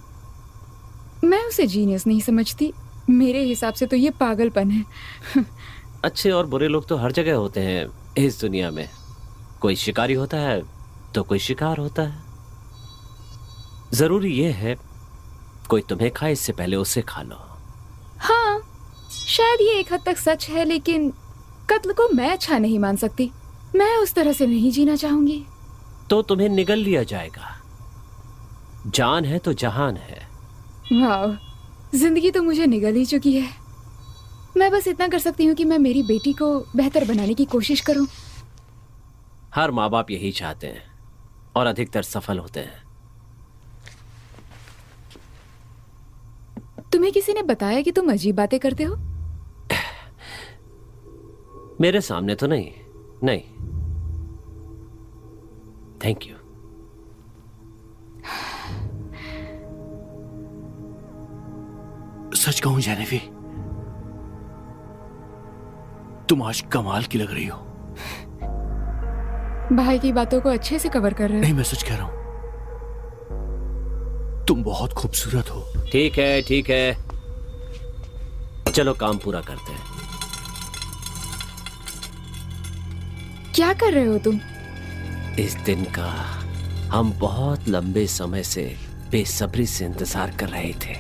मैं उसे जीनियस नहीं समझती। मेरे हिसाब से तो ये पागलपन है। अच्छे और बुरे लोग तो हर जगह होते हैं इस दुनिया में। कोई शिकारी होता है तो कोई शिकार होता है। जरूरी ये है कोई तुम्हें खाए इससे पहले उसे खा लो। हाँ, शायद ये एक हद तक सच है, लेकिन कत्ल को मैं अच्छा नहीं मान सकती। मैं उस तरह से नहीं जीना चाहूंगी। तो तुम्हें निगल लिया जाएगा। जान है तो जहान है। वाह, जिंदगी तो मुझे निगल ही चुकी है। मैं बस इतना कर सकती हूँ कि मैं मेरी बेटी को बेहतर बनाने की कोशिश करूं। हर माँ बाप यही चाहते हैं और अधिकतर सफल होते हैं। तुम्हें किसी ने बताया कि तुम अजीब बातें करते हो? मेरे सामने तो नहीं। नहीं, थैंक यू। सच कहूं जेनेवी, तुम आज कमाल की लग रही हो। भाई की बातों को अच्छे से कवर कर रहे हो। नहीं, मैं सच कह रहा हूं। तुम बहुत खूबसूरत हो। ठीक है, ठीक है, चलो काम पूरा करते हैं। क्या कर रहे हो तुम? इस दिन का हम बहुत लंबे समय से बेसब्री से इंतजार कर रहे थे।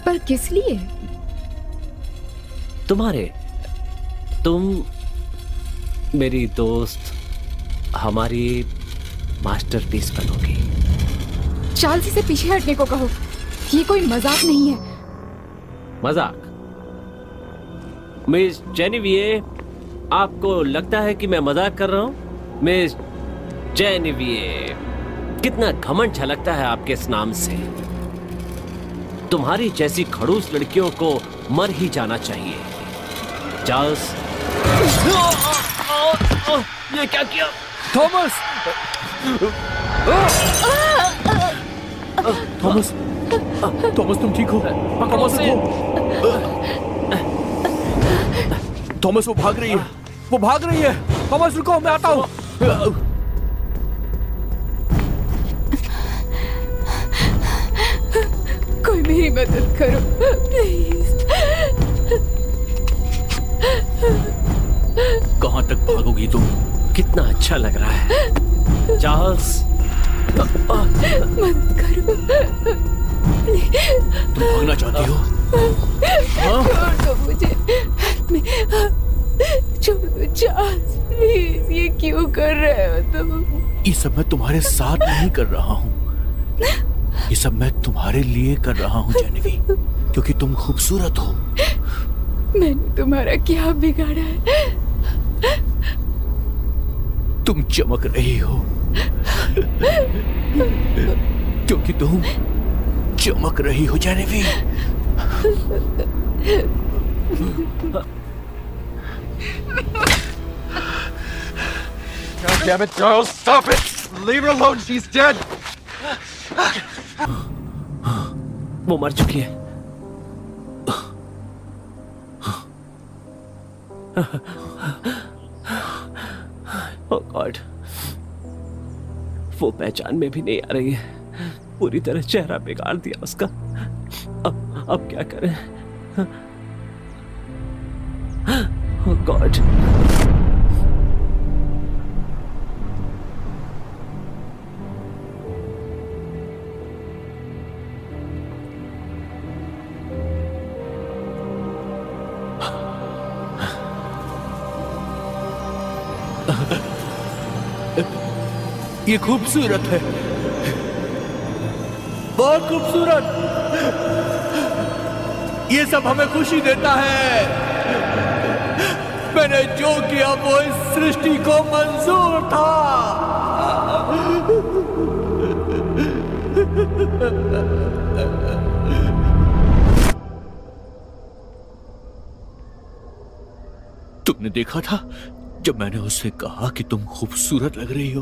पर किस लिए? तुम मेरी दोस्त हमारी मास्टरपीस बनोगी। चार्ल्स से पीछे हटने को कहो। ये कोई मजाक नहीं है। मजाक? मिस जेनेविये, आपको लगता है कि मैं मजाक कर रहा हूं? मिस जेनेविये, कितना घमंड झलकता है आपके इस नाम से। तुम्हारी जैसी खड़ूस लड़कियों को मर ही जाना चाहिए। चार्ल्स, ये क्या किया? थॉमस! थॉमस! थॉमस, तुम ठीक हो? थॉमस, थॉमस, वो भाग रही है। वो भाग रही है। थॉमस रुको, मैं आता हूं। कोई मेरी मदद करो प्लीज। कहां तक भागोगी तुम? कितना अच्छा लग रहा है। चार्ल्स, मदद करो। तुम भागना चाहती हो? छोड़ दो मुझे। छोड़ दो चार्ल्स, प्लीज। ये क्यों कर रहे हो तुम? ये सब मैं तुम्हारे साथ नहीं कर रहा हूँ, ये सब मैं तुम्हारे लिए कर रहा हूँ जेनेवी, क्योंकि तुम खूबसूरत हो। मैंने तुम्हारा क्या बिगाड़ा है? तुम चमक रही हो क्योंकि तुम चमक रही हो जेनेवी। God damn it, Charles, stop it! Leave her alone, she's dead! वो मर चुकी है। ओह गॉड, वो पहचान में भी नहीं आ रही है। पूरी तरह चेहरा बिगाड़ दिया उसका। अब क्या करें? ओह गॉड। ये खूबसूरत है, बहुत खूबसूरत। ये सब हमें खुशी देता है। मैंने जो किया वो इस सृष्टि को मंजूर था। तुमने देखा था जब मैंने उससे कहा कि तुम खूबसूरत लग रही हो,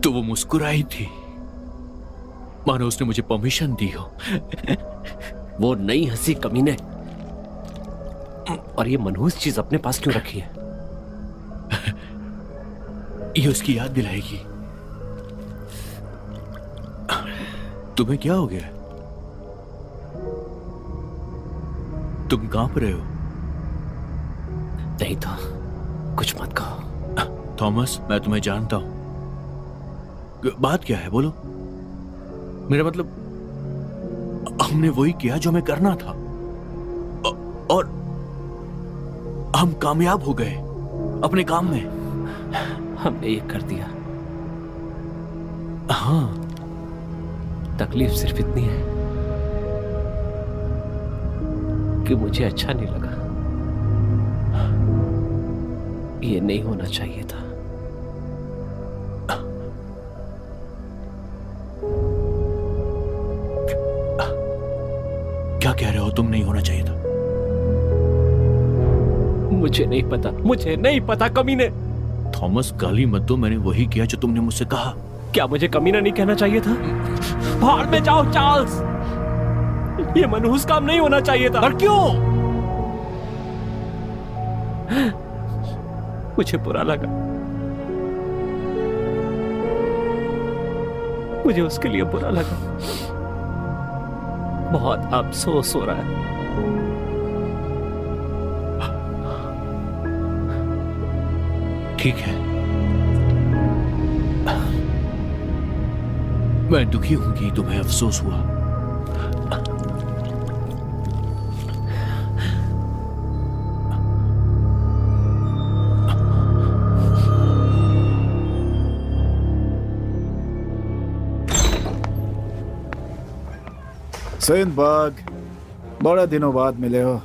तो वो मुस्कुराई थी, मानो उसने मुझे परमिशन दी हो। वो नई हंसी कमीने। और ये मनहूस चीज अपने पास क्यों रखी है? ये उसकी याद दिलाएगी। तुम्हें क्या हो गया? तुम कांप रहे हो? नहीं तो कुछ मत कहो। थॉमस, मैं तुम्हें जानता हूं। बात क्या है, बोलो। मेरा मतलब, हमने वही किया जो हमें करना था, और हम कामयाब हो गए अपने काम में। हमने ये कर दिया। हाँ, तकलीफ सिर्फ इतनी है कि मुझे अच्छा नहीं लगा। ये नहीं होना चाहिए था। क्या कह रहे हो? तुम नहीं होना चाहिए था? मुझे नहीं पता, मुझे नहीं पता कमीने। थॉमस, गाली मत दो। मैंने वही किया जो तुमने मुझसे कहा। क्या मुझे कमीना नहीं कहना चाहिए था? भाड़ में जाओ चार्ल्स, ये मनहूस काम नहीं होना चाहिए था। पर क्यों? मुझे बुरा लगा, मुझे उसके लिए बुरा लगा। बहुत अफसोस हो रहा है। ठीक है, मैं दुखी हूं कि तुम्हें अफसोस हुआ। सेनबर्ग, बड़े दिनों बाद मिले हो।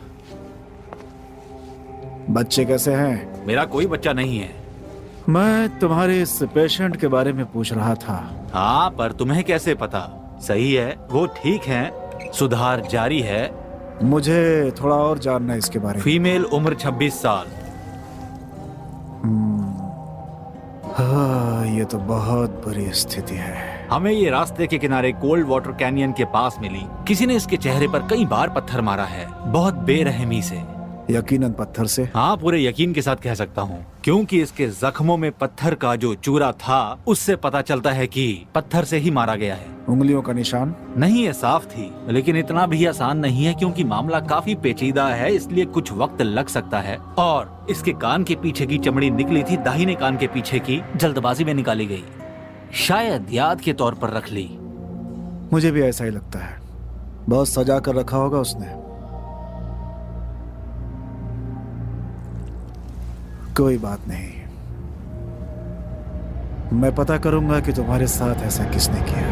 बच्चे कैसे हैं? मेरा कोई बच्चा नहीं है। मैं तुम्हारे इस पेशेंट के बारे में पूछ रहा था। हाँ, पर तुम्हें कैसे पता? सही है, वो ठीक है, सुधार जारी है। मुझे थोड़ा और जानना है इसके बारे में। फीमेल, उम्र 26 साल। हाँ, ये तो बहुत बुरी स्थिति है। हमें ये रास्ते के किनारे कोल्ड वाटर कैनियन के पास मिली। किसी ने इसके चेहरे पर कई बार पत्थर मारा है, बहुत बेरहमी से। यकीनन पत्थर से। हाँ, पूरे यकीन के साथ कह सकता हूँ, क्योंकि इसके जख्मों में पत्थर का जो चूरा था उससे पता चलता है कि पत्थर से ही मारा गया है। उंगलियों का निशान? नहीं, ये साफ थी, लेकिन इतना भी आसान नहीं है क्योंकि मामला काफी पेचीदा है, इसलिए कुछ वक्त लग सकता है। और इसके कान के पीछे की चमड़ी निकली थी, दाहिने कान के पीछे की जल्दबाजी में निकाली गई, शायद याद के तौर पर रख ली। मुझे भी ऐसा ही लगता है, बहुत सजा कर रखा होगा उसने। कोई बात नहीं, मैं पता करूंगा कि तुम्हारे साथ ऐसा किसने किया।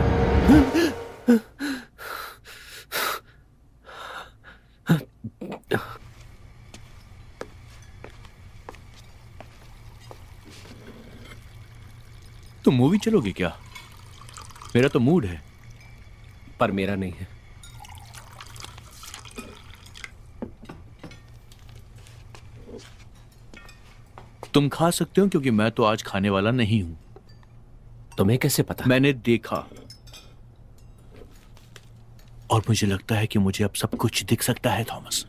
तुम मूवी चलोगे क्या? मेरा तो मूड है। पर मेरा नहीं है। तुम खा सकते हो क्योंकि मैं तो आज खाने वाला नहीं हूं। तुम्हें कैसे पता? मैंने देखा और मुझे लगता है कि मुझे अब सब कुछ दिख सकता है थॉमस।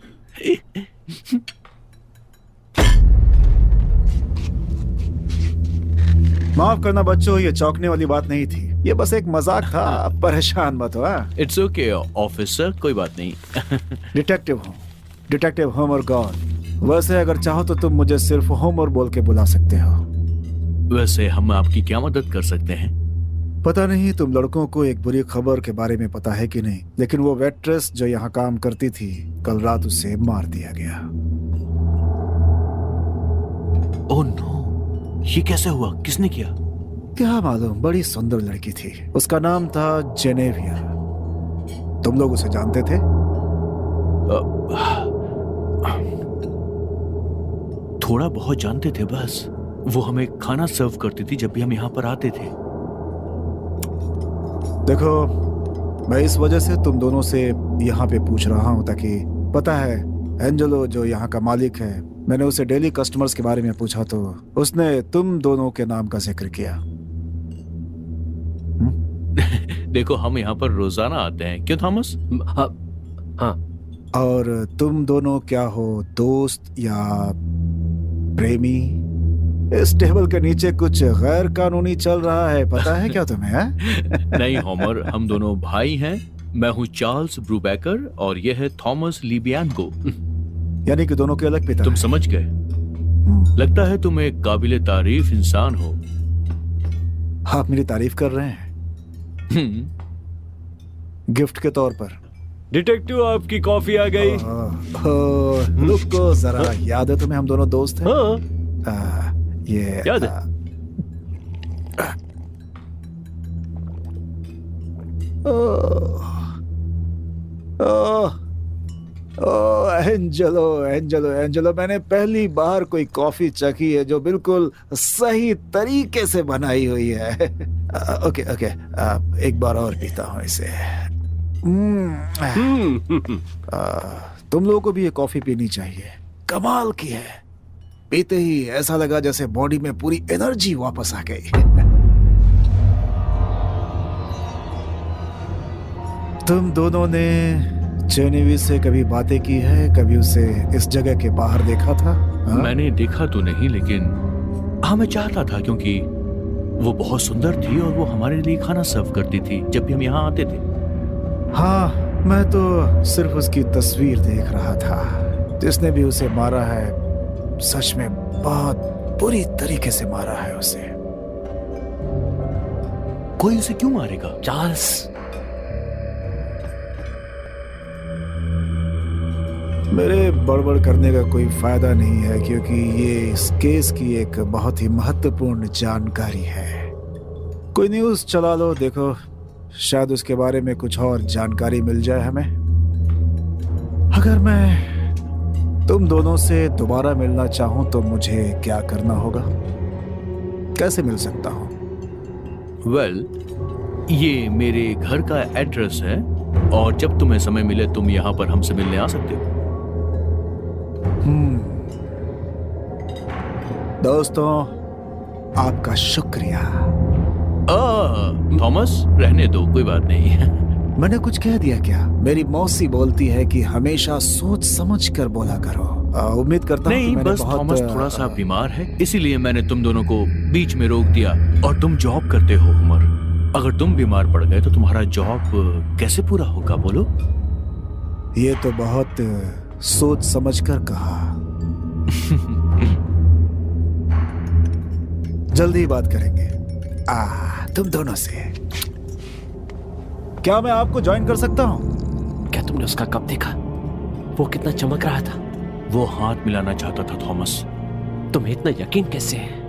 माफ करना बच्चों, ये चौंकने वाली बात नहीं थी, ये बस एक मजाक था। परेशान मत हो। इट्स ओके ऑफिसर, कोई बात नहीं। डिटेक्टिव हूँ, डिटेक्टिव होमर गॉड। वैसे अगर चाहो तो तुम मुझे सिर्फ होमर बोल के बुला सकते हो। वैसे हम आपकी क्या मदद कर सकते हैं? पता नहीं तुम लड़कों को एक बुरी खबर के बारे में पता है कि नहीं, लेकिन वो वेट्रेस जो यहाँ काम करती थी, कल रात उसे मार दिया गया। ओह नो, ये कैसे हुआ? किसने किया? क्या मालूम, बड़ी सुंदर लड़की थी, उसका नाम था जेनेविया। तुम लोग उसे जानते थे? थोड़ा बहुत जानते थे बस। वो हमें खाना सर्व करती थी जब भी हम यहाँ पर आते थे। देखो, मैं इस वजह से तुम दोनों से यहाँ पे पूछ रहा हूँ ताकि पता है, एंजेलो जो यहाँ का मालिक है, मैंने उसे डेली कस्टमर्स के बारे में पूछा तो उसने तुम दोनों के नाम का जिक्र किया। देखो, हम यहाँ पर रोजाना आते हैं, क्यों थॉमस? हाँ। और तुम दोनों क्या हो, दोस्त या प्रेमी? इस टेबल के नीचे कुछ गैर कानूनी चल रहा है, पता है क्या तुम्हें? नहीं होमर, हम दोनों भाई हैं। मैं हूँ चार्ल्स ब्रूबेकर और ये है थॉमस लिबियानको। यानी कि दोनों के अलग पिता। तुम समझ गए। लगता है तुम एक काबिले तारीफ इंसान हो। आप मेरी तारीफ कर रहे हैं? गिफ्ट के तौर पर। डिटेक्टिव, आपकी कॉफी आ गई। रुको जरा, याद है तुम्हें हम दोनों दोस्त हैं? हाँ। ये याद है। एंजेलो, मैंने पहली बार कोई कॉफी चखी है जो बिल्कुल सही तरीके से बनाई हुई है। ओके, एक बार और पीता हूँ इसे। तुम लोगों को भी ये कॉफी पीनी चाहिए, कमाल की है। पीते ही ऐसा लगा जैसे बॉडी में पूरी एनर्जी वापस आ गई। तुम दोनों ने जेनेवी से कभी बातें की है? कभी उसे इस जगह के बाहर देखा था? मैंने देखा तो नहीं, लेकिन हाँ, मैं चाहता था क्योंकि वो बहुत सुंदर थी और वो हमारे लिए खाना सर्व करती थी जब भी हम यहाँ आते थे। हाँ, मैं तो सिर्फ उसकी तस्वीर देख रहा था। जिसने भी उसे मारा है, सच में बहुत बुरी तरीके से मारा है उसे। कोई उसे क्यों मारेगा? चार्ल्स, मेरे बड़बड़ करने का कोई फायदा नहीं है क्योंकि ये इस केस की एक बहुत ही महत्वपूर्ण जानकारी है। कोई न्यूज़ चला लो, देखो शायद उसके बारे में कुछ और जानकारी मिल जाए हमें। अगर मैं तुम दोनों से दोबारा मिलना चाहूं तो मुझे क्या करना होगा? कैसे मिल सकता हूं? वेल, ये मेरे घर का एड्रेस है और जब तुम्हें समय मिले तुम यहाँ पर हमसे मिलने आ सकते हो। दोस्तों, आपका शुक्रिया। थॉमस, रहने दो, कोई बात नहीं। मैंने कुछ कह दिया क्या? मेरी मौसी बोलती है कि हमेशा सोच समझ कर बोला करो। उम्मीद करता हूँ कि नहीं, मैंने बस बहुत थॉमस थोड़ा सा बीमार है, इसीलिए मैंने तुम दोनों को बीच में रोक दिया। और तुम जॉब करते हो उमर, अगर तुम बीमार पड़ गए तो तुम्हारा जॉब कैसे पूरा होगा बोलो? ये तो बहुत सोच समझकर कहा। जल्दी ही बात करेंगे तुम दोनों से। क्या मैं आपको ज्वाइन कर सकता हूँ? क्या तुमने उसका कब देखा? वो कितना चमक रहा था। वो हाथ मिलाना चाहता था थॉमस। तुम्हें इतना यकीन कैसे है?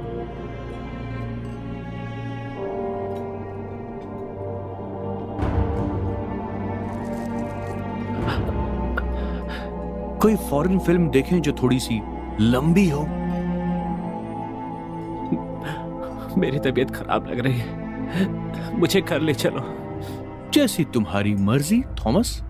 कोई फॉरेन फिल्म देखें जो थोड़ी सी लंबी हो। मेरी तबीयत खराब लग रही है, मुझे घर ले चलो। जैसी तुम्हारी मर्जी थॉमस।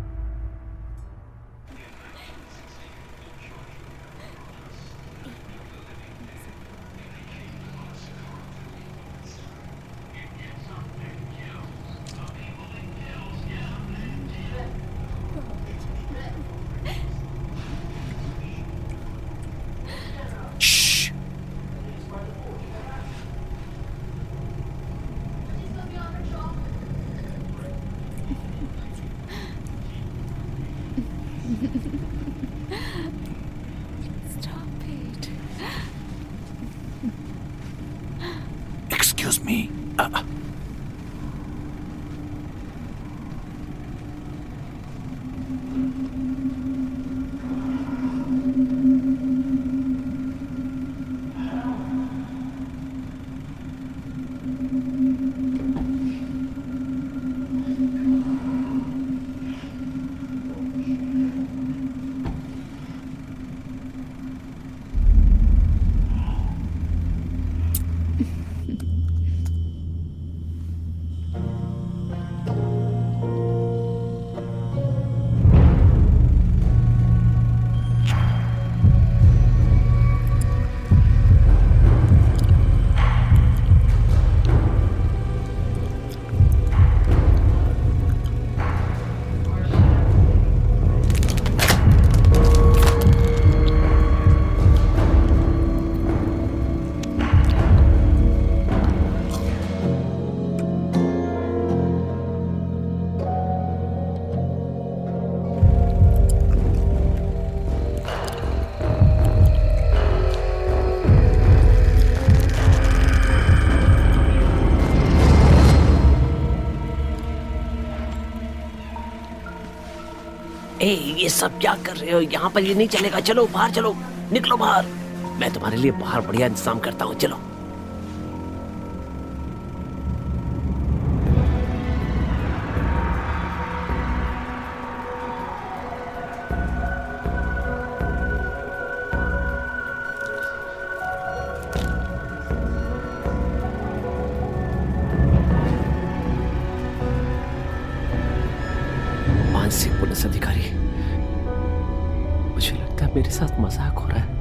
Excuse me. ये सब क्या कर रहे हो? यहाँ पर ये नहीं चलेगा। चलो बाहर, चलो, निकलो बाहर। मैं तुम्हारे लिए बाहर बढ़िया इंतजाम करता हूँ, चलो। मानसिक पुलिस अधिकारी, मुझे लगता है मेरे साथ मजाक हो रहा है।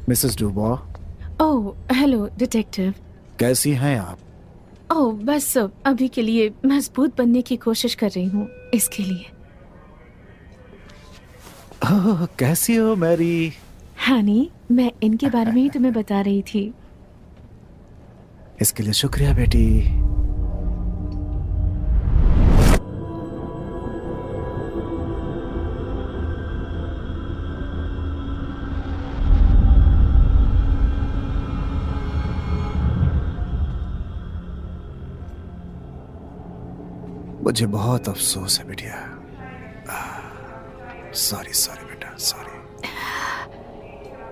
मिसेस डुबो। Oh hello detective. कैसी हैं आप? ओह बस अभी के लिए मजबूत बनने की कोशिश कर रही हूँ, इसके लिए। ओह, कैसी हो मैरी? हानी, मैं इनके बारे में ही तुम्हें बता रही थी। इसके लिए शुक्रिया बेटी। मुझे बहुत अफसोस है बेटिया। सॉरी सॉरी बेटा, सॉरी।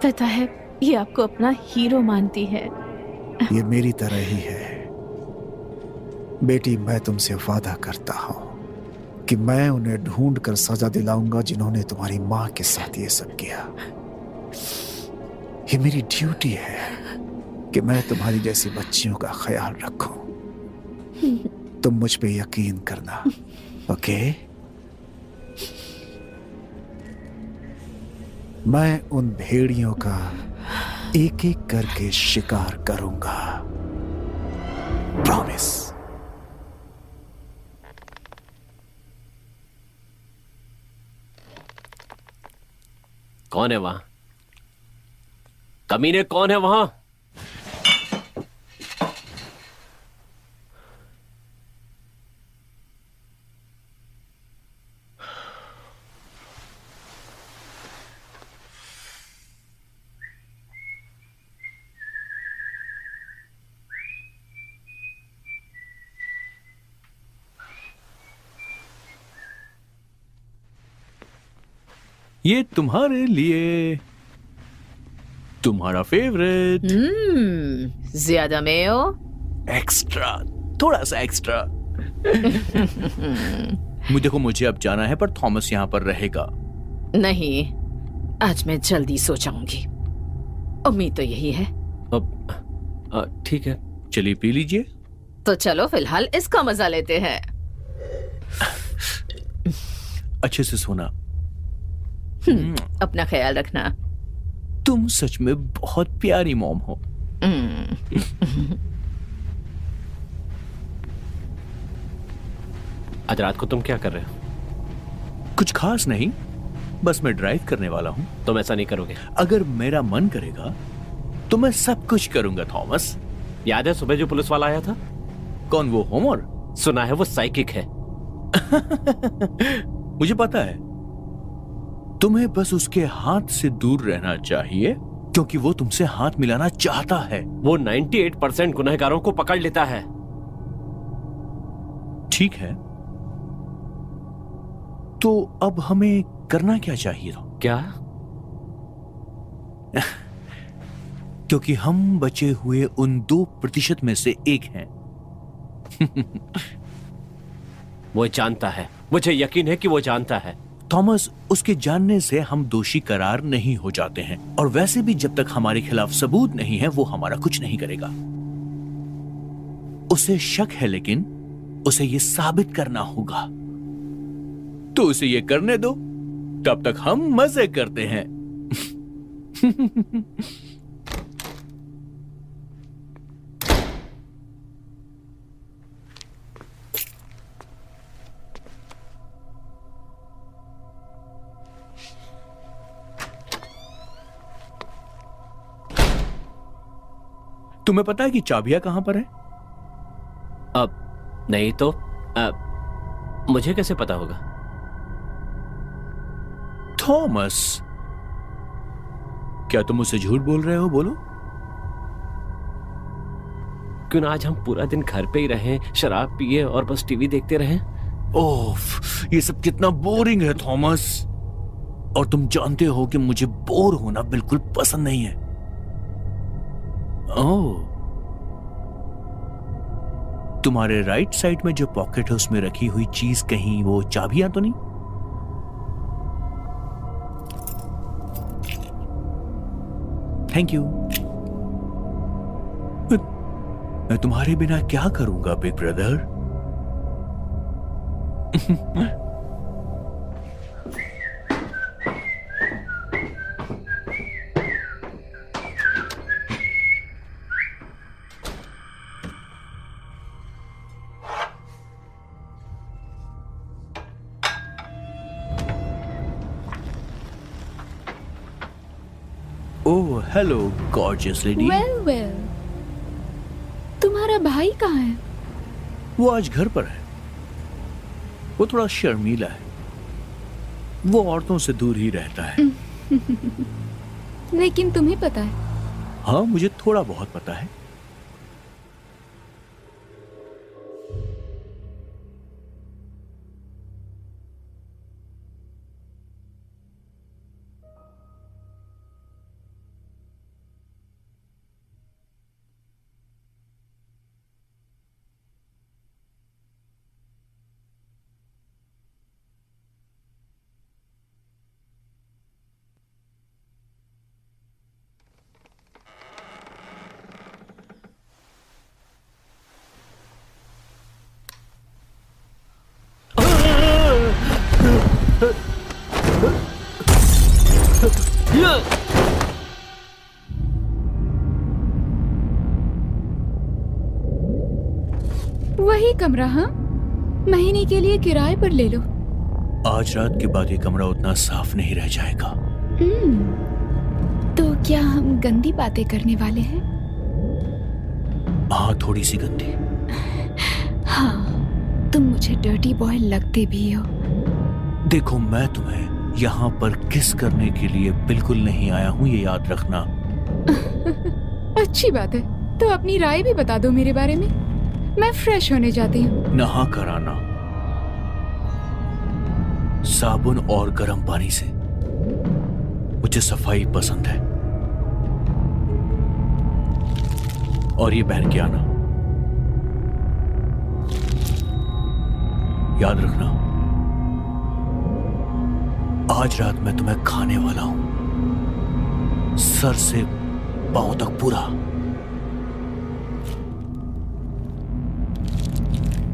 पता है, ये आपको अपना हीरो मानती है। ये मेरी तरह ही है बेटी। मैं तुमसे वादा करता हूं कि मैं उन्हें ढूंढ कर सजा दिलाऊंगा जिन्होंने तुम्हारी माँ के साथ ये सब किया। ये मेरी ड्यूटी है कि मैं तुम्हारी जैसी बच्चियों का ख्याल रखूं। तुम मुझ पे यकीन करना, ओके? मैं उन भेड़ियों का एक एक करके शिकार करूंगा, प्रॉमिस। कौन है वहां? कमीने, कौन है वहां? ये तुम्हारे लिए, तुम्हारा फेवरेट। ज्यादा मेयो? एक्स्ट्रा, थोड़ा सा एक्स्ट्रा। देखो, मुझे अब जाना है, पर थॉमस यहाँ पर रहेगा। नहीं, आज मैं जल्दी सो जाऊंगी। उम्मीद तो यही है। अब ठीक है, चलिए पी लीजिए। तो चलो फिलहाल इसका मजा लेते हैं। अच्छे से सोना। अपना ख्याल रखना। तुम सच में बहुत प्यारी मॉम हो। आज रात को तुम क्या कर रहे हो? कुछ खास नहीं, बस मैं ड्राइव करने वाला हूं। तुम ऐसा नहीं करोगे? अगर मेरा मन करेगा तो मैं सब कुछ करूंगा, थॉमस। याद है सुबह जो पुलिस वाला आया था? कौन, वो होमर? सुना है वो साइकिक है। मुझे पता है। तुम्हें बस उसके हाथ से दूर रहना चाहिए, क्योंकि वो तुमसे हाथ मिलाना चाहता है। वो 98% गुनहगारों को पकड़ लेता है। ठीक है, तो अब हमें करना क्या चाहिए था? क्या? क्योंकि हम बचे हुए उन 2% में से एक हैं। वो जानता है, मुझे यकीन है कि वो जानता है। थॉमस, उसके जानने से हम दोषी करार नहीं हो जाते हैं, और वैसे भी जब तक हमारे खिलाफ सबूत नहीं है वो हमारा कुछ नहीं करेगा। उसे शक है, लेकिन उसे ये साबित करना होगा। तो उसे ये करने दो, तब तक हम मजे करते हैं। तुम्हें पता है कि चाबियां कहां पर है? अब नहीं तो मुझे कैसे पता होगा? थॉमस, क्या तुम मुझसे झूठ बोल रहे हो? बोलो। क्यों ना आज हम पूरा दिन घर पे ही रहें, शराब पिए और बस टीवी देखते रहें? ओफ, ये सब कितना बोरिंग है थॉमस। और तुम जानते हो कि मुझे बोर होना बिल्कुल पसंद नहीं है। ओह, तुम्हारे राइट साइड में जो पॉकेट है उसमें रखी हुई चीज कहीं वो चाबियां तो नहीं? Thank you. मैं तुम्हारे बिना क्या करूंगा बिग ब्रदर? ओह, हेलो गॉर्जियस लेडी। वेल, तुम्हारा भाई कहाँ है? वो आज घर पर है। वो थोड़ा शर्मीला है। वो औरतों से दूर ही रहता है। लेकिन तुम्हें पता है। हाँ, मुझे थोड़ा बहुत पता है। वही कमरा, हाँ? महीने के लिए किराए पर ले लो। आज रात के बाद ये कमरा उतना साफ नहीं रह जाएगा। तो क्या हम गंदी बातें करने वाले हैं? हाँ, थोड़ी सी गंदी। हाँ, तुम मुझे डर्टी बॉय लगते भी हो। देखो, मैं तुम्हें यहाँ पर किस करने के लिए बिल्कुल नहीं आया हूँ, ये याद रखना। अच्छी बात है, तो अपनी राय भी बता दो मेरे बारे में। मैं फ्रेश होने जाती हूँ। नहा कर आना, साबुन और गर्म पानी से। मुझे सफाई पसंद है। और ये पहन के आना, याद रखना। आज रात मैं तुम्हें खाने वाला हूं, सर से पांव तक पूरा।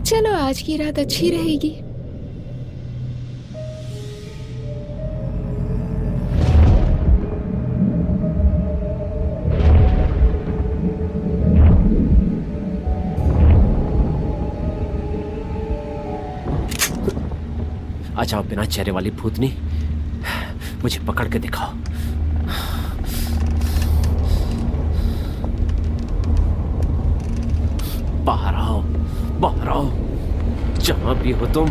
चलो, आज की रात अच्छी रहेगी। अच्छा, बिना चेहरे वाली भूतनी, मुझे पकड़ के दिखाओ। बाहर आओ, बाहर आओ, जहां भी हो तुम।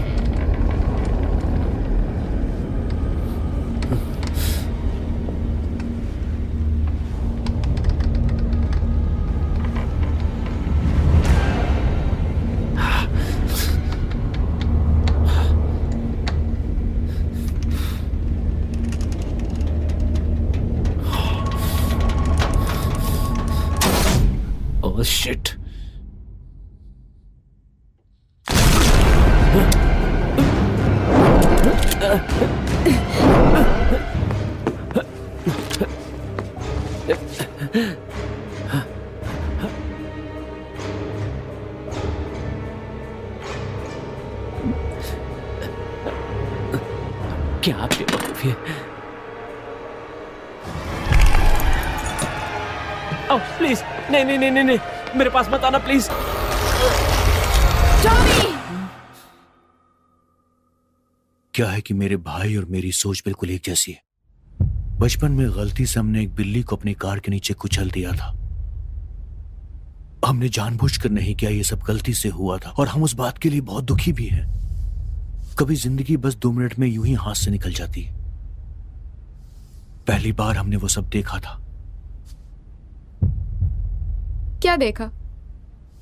Oh shit. क्या बेवकूफी है। ओह प्लीज, नहीं नहीं नहीं नहीं नहीं, मेरे पास मत आना प्लीज। क्या है कि मेरे भाई और मेरी सोच बिल्कुल एक जैसी है। बचपन में गलती से हमने एक बिल्ली को अपनी कार के नीचे कुचल दिया था। हमने जानबूझकर नहीं किया, ये सब गलती से हुआ था और हम उस बात के लिए बहुत दुखी भी हैं। कभी जिंदगी बस 2 मिनट में यूं ही हाथ से निकल जाती है। पहली बार हमने वो सब देखा था। क्या देखा?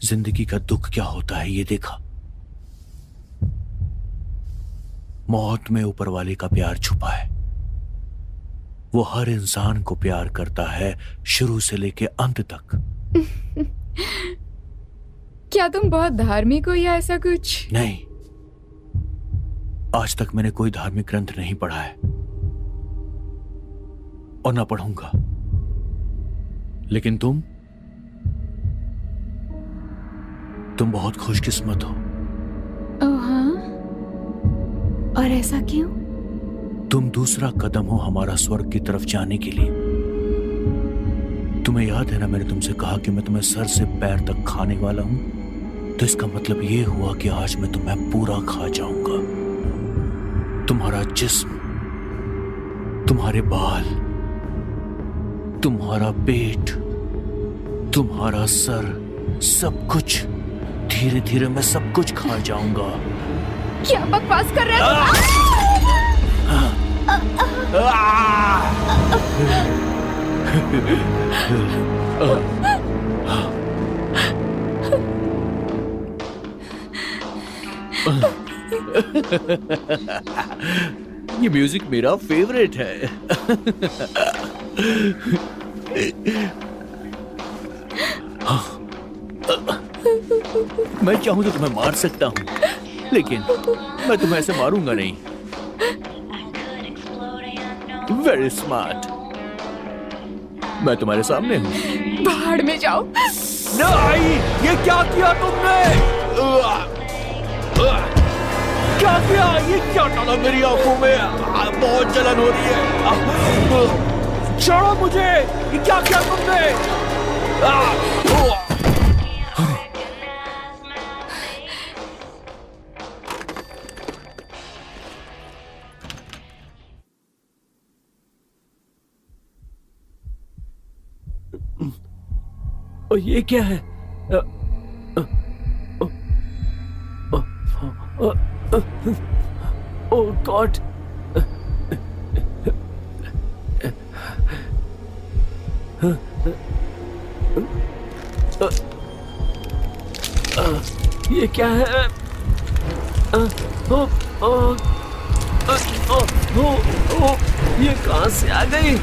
जिंदगी का दुख क्या होता है, ये देखा। मौत में ऊपर वाले का प्यार छुपा है। वो हर इंसान को प्यार करता है, शुरू से लेके अंत तक। क्या तुम बहुत धार्मिक हो या ऐसा कुछ? नहीं, आज तक मैंने कोई धार्मिक ग्रंथ नहीं पढ़ा है और ना पढ़ूंगा। लेकिन तुम बहुत खुशकिस्मत हो। ओह हाँ? और ऐसा क्यों? तुम दूसरा कदम हो हमारा स्वर्ग की तरफ जाने के लिए। तुम्हें याद है ना, मैंने तुमसे कहा कि मैं तुम्हें सर से पैर तक खाने वाला हूं। तो इसका मतलब ये हुआ कि आज मैं तुम्हें पूरा खा जाऊंगा। तुम्हारा जिस्म, तुम्हारे बाल, तुम्हारा पेट, तुम्हारा सर, सब कुछ। धीरे धीरे मैं सब कुछ खा जाऊंगा। क्या बकवास कर रहे हो? ये म्यूजिक मेरा फेवरेट है। मैं चाहूं तो तुम्हें मार सकता हूं, लेकिन मैं तुम्हें ऐसे मारूंगा नहीं। Very smart. मैं तुम्हारे सामने हूं। बाहर में जाओ। नहीं, ये क्या किया तुमने? क्या किया? ये क्या डाला मेरी आंखों में? बहुत जलन हो रही है। छोड़ो मुझे। ये क्या किया तुमने? और ये क्या है? ओह गॉड! ये क्या है? ये कहां से आ गई?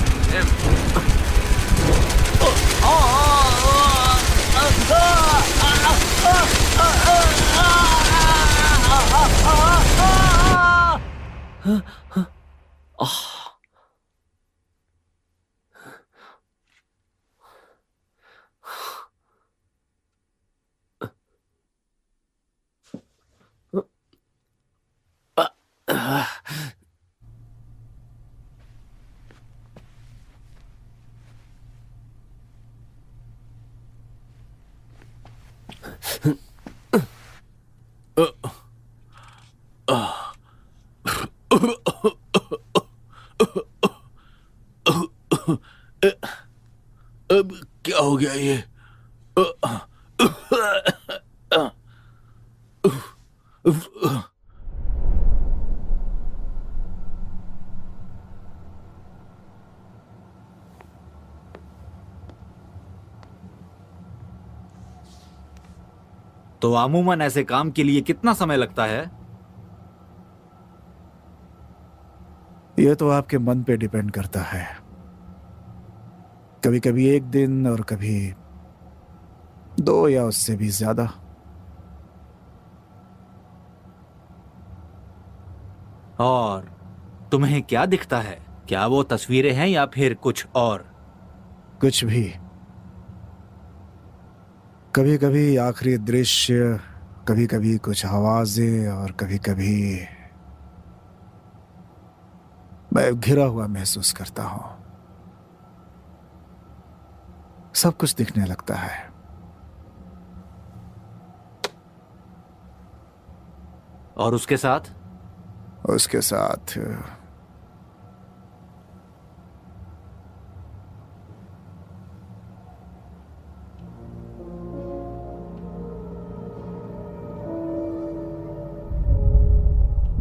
अब क्या हो गया ये? तो अमूमन ऐसे काम के लिए कितना समय लगता है? ये तो आपके मन पे डिपेंड करता है। कभी कभी 1 दिन और कभी 2 या उससे भी ज्यादा। और तुम्हें क्या दिखता है? क्या वो तस्वीरें हैं या फिर कुछ और? कुछ भी। कभी कभी आखिरी दृश्य, कभी कभी कुछ आवाजें, और कभी कभी मैं घिरा हुआ महसूस करता हूं। सब कुछ दिखने लगता है। और उसके साथ? उसके साथ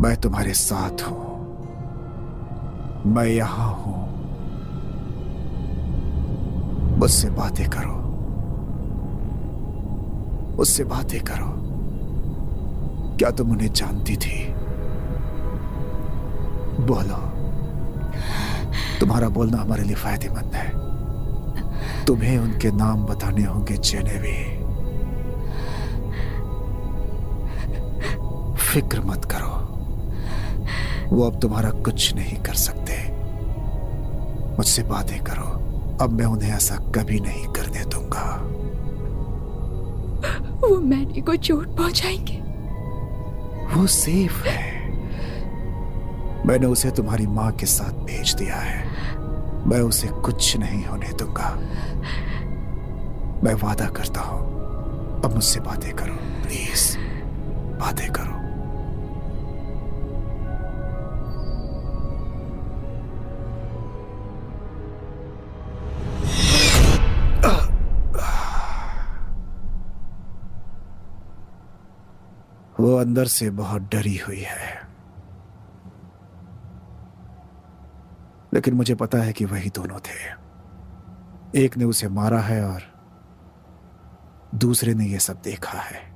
मैं तुम्हारे साथ हूं। मैं यहां हूं। मुझसे बातें करो, मुझसे बातें करो। क्या तुम उन्हें जानती थी? बोलो। तुम्हारा बोलना हमारे लिए फायदेमंद है। तुम्हें उनके नाम बताने होंगे, जेनेवी। फिक्र मत करो, वो अब तुम्हारा कुछ नहीं कर सकते। मुझसे बातें करो। अब मैं उन्हें ऐसा कभी नहीं करने दूंगा। वो मैनी को चोट पहुंचाएंगे। वो सेफ है। मैंने उसे तुम्हारी मां के साथ भेज दिया है। मैं उसे कुछ नहीं होने दूंगा। मैं वादा करता हूं। अब मुझसे बातें करो, प्लीज बातें करो। वो अंदर से बहुत डरी हुई है, लेकिन मुझे पता है कि वही दोनों थे। एक ने उसे मारा है और दूसरे ने ये सब देखा है।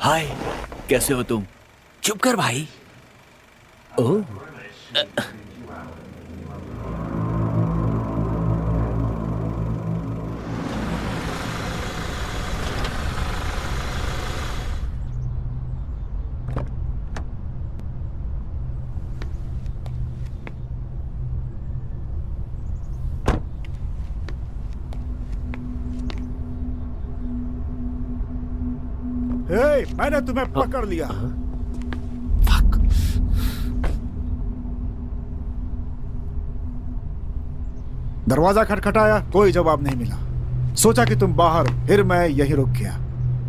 हाय, कैसे हो तुम? चुप कर भाई। ओह, मैंने तुम्हें पकड़ लिया। दरवाजा खटखटाया, कोई जवाब नहीं मिला। सोचा कि तुम बाहर, फिर मैं यहीं रुक गया।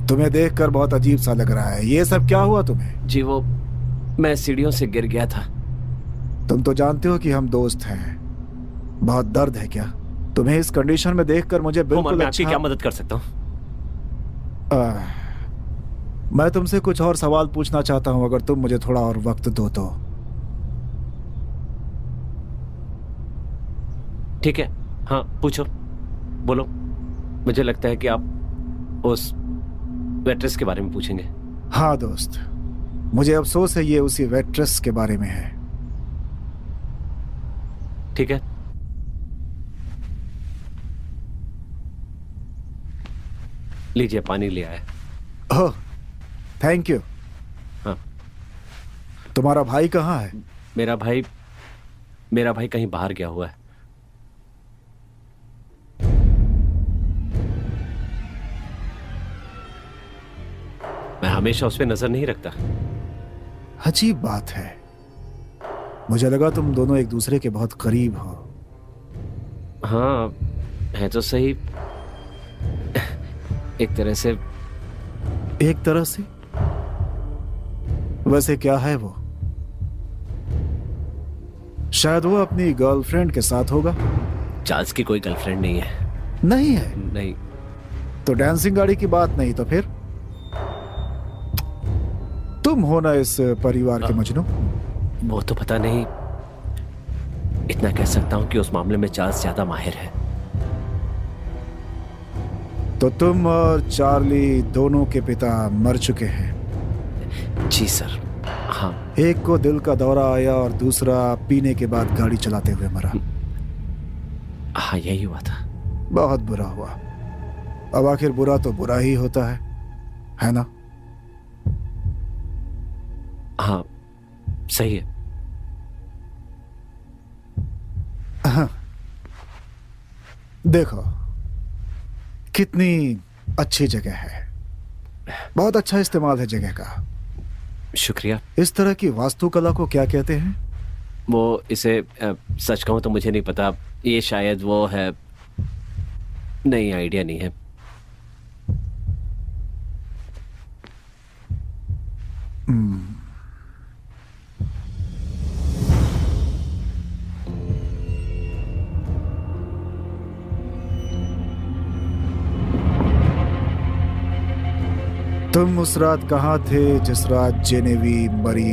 तुम्हें देखकर बहुत अजीब सा लग रहा है। ये सब क्या हुआ तुम्हें? जी वो मैं सीढ़ियों से गिर गया था। तुम तो जानते हो कि हम दोस्त हैं। बहुत दर्द है क्या? तुम्हें इस कंडीशन में देखकर मुझे बिल्कुल मैं आपकी क्या मदद कर सकता हूँ? मैं तुमसे कुछ और सवाल पूछना चाहता हूँ, अगर तुम मुझे थोड़ा और वक्त दो तो। ठीक है, हाँ पूछो, बोलो। मुझे लगता है कि आप उस वेट्रेस के बारे में पूछेंगे। हाँ दोस्त, मुझे अफसोस है ये उसी वेट्रेस के बारे में है। ठीक है, लीजिए पानी ले आया। Oh thank you. हाँ, तुम्हारा भाई कहाँ है? मेरा भाई कहीं बाहर गया हुआ है। मैं हमेशा उस पर नजर नहीं रखता। अजीब बात है, मुझे लगा तुम दोनों एक दूसरे के बहुत करीब हो। हाँ है तो सही, एक तरह से। एक तरह से? वैसे क्या है वो? शायद वो अपनी गर्लफ्रेंड के साथ होगा। चार्ल्स की कोई गर्लफ्रेंड नहीं है। नहीं है? नहीं। तो डांसिंग गाड़ी की बात नहीं तो फिर? तुम हो ना इस परिवार के मजनू? वो तो पता नहीं, इतना कह सकता हूं कि उस मामले में चार्ल्स ज्यादा माहिर है। तो तुम और चार्ली दोनों के पिता मर चुके हैं? जी सर, हाँ। एक को दिल का दौरा आया और दूसरा पीने के बाद गाड़ी चलाते हुए मरा। हाँ यही हुआ था। बहुत बुरा हुआ। अब आखिर बुरा तो बुरा ही होता है ना? हाँ सही है। हाँ। देखो कितनी अच्छी जगह है, बहुत अच्छा इस्तेमाल है जगह का। शुक्रिया। इस तरह की वास्तुकला को क्या कहते हैं? वो इसे सच कहूं तो मुझे नहीं पता। ये शायद वो है, नहीं आइडिया नहीं है। तुम उस रात कहाँ थे जिस रात जेनेवी मरी?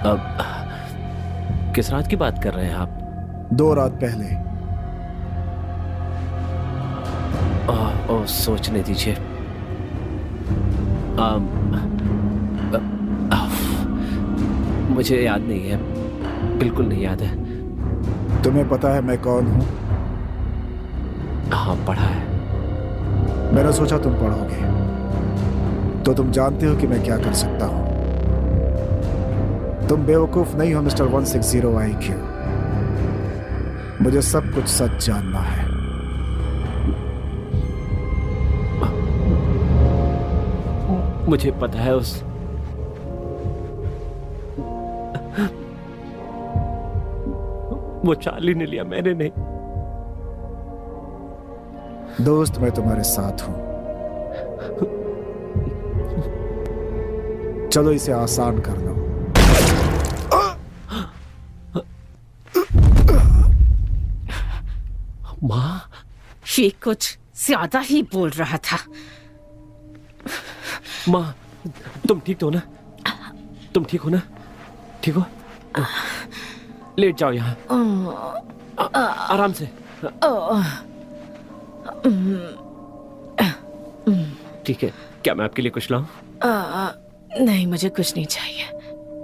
अब किस रात की बात कर रहे हैं आप? 2 रात पहले। सोचने दीजिए। मुझे याद नहीं है, बिल्कुल नहीं याद है। तुम्हें पता है मैं कौन हूं? हाँ पढ़ा है। मैंने सोचा तुम पढ़ोगे, तो तुम जानते हो कि मैं क्या कर सकता हूं। तुम बेवकूफ नहीं हो मिस्टर 160 IQ। मुझे सब कुछ सच जानना है। मुझे पता है वो चार्ली ने लिया, मैंने नहीं। दोस्त मैं तुम्हारे साथ हूं। चलो इसे आसान कर लो। माँ, ये कुछ ज्यादा ही बोल रहा था। माँ तुम ठीक तो हो ना? तुम ठीक हो ना? ठीक हो? लेट जाओ यहाँ, आराम से। ठीक है, क्या मैं आपके लिए कुछ लाऊं? नहीं, मुझे कुछ नहीं चाहिए।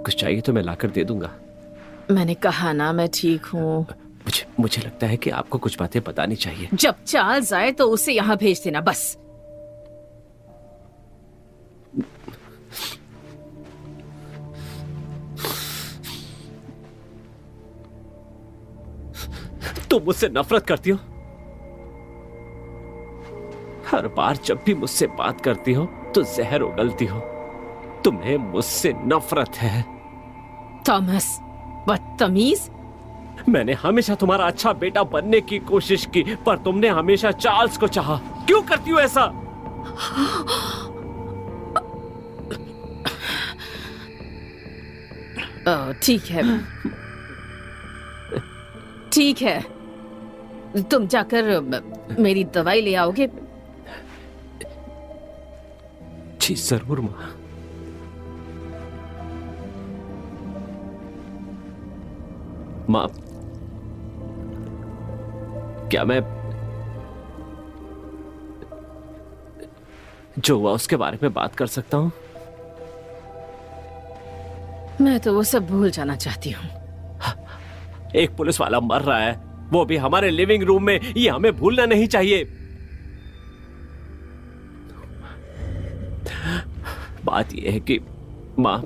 कुछ चाहिए तो मैं लाकर दे दूंगा। मैंने कहा ना मैं ठीक हूँ। मुझे लगता है कि आपको कुछ बातें बतानी चाहिए। जब चार्ल्स आए तो उसे यहाँ भेज देना बस। तुम मुझसे नफरत करती हो? हर बार जब भी मुझसे बात करती हो तो जहर उगलती हो। तुम्हें मुझसे नफरत है। थॉमस, बदतमीज। मैंने हमेशा तुम्हारा अच्छा बेटा बनने की कोशिश की, पर तुमने हमेशा चार्ल्स को चाहा। क्यों करती हो ऐसा? ठीक है, ठीक है, तुम जाकर मेरी दवाई ले आओगे? जी जरूर माँ। माँ, क्या मैं जो हुआ उसके बारे में बात कर सकता हूँ? मैं तो वो सब भूल जाना चाहती हूँ। एक पुलिस वाला मर रहा है, वो भी हमारे लिविंग रूम में। ये हमें भूलना नहीं चाहिए। बात यह है कि माँ,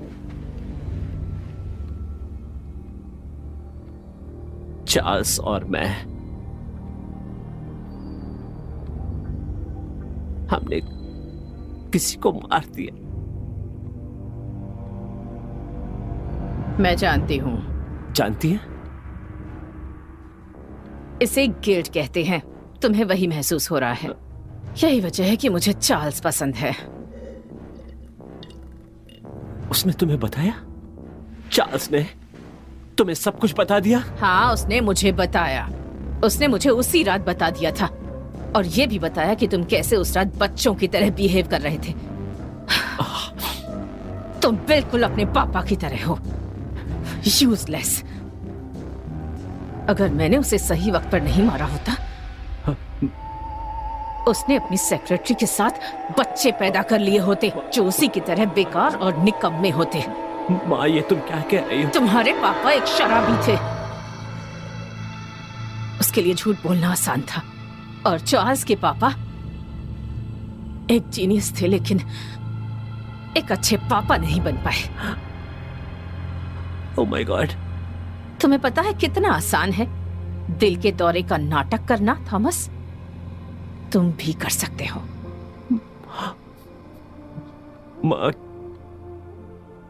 चार्ल्स और मैं, हमने किसी को मार दिया। मैं जानती हूँ। जानती है? इसे गिल्ट कहते हैं। तुम्हें वही महसूस हो रहा है। यही वजह है कि मुझे चार्ल्स पसंद है। उसने तुम्हें बताया? चार्ल्स ने तुम्हें सब कुछ बता दिया? हाँ, उसने मुझे बताया। उसने मुझे उसी रात बता दिया था, और ये भी बताया कि तुम कैसे उस रात बच्चों की तरह बिहेव कर रहे थे। तुम बिल्कुल अपने पापा की तरह हो, यूजलेस। अगर मैंने उसे सही वक्त पर नहीं मारा होता, उसने अपनी सेक्रेटरी के साथ बच्चे पैदा कर लिए होते जो उसी की तरह बेकार और निकम्मे होते। माँ, ये तुम क्या कह रही हो? तुम्हारे पापा एक शराबी थे। उसके लिए झूठ बोलना आसान था। और चार्ल्स के पापा एक जीनियस थे, लेकिन एक अच्छे पापा नहीं बन पाए। Oh my God. तुम्हें पता है कितना आसान है दिल के दौरे का नाटक करना, थॉमस? तुम भी कर सकते हो। माँ,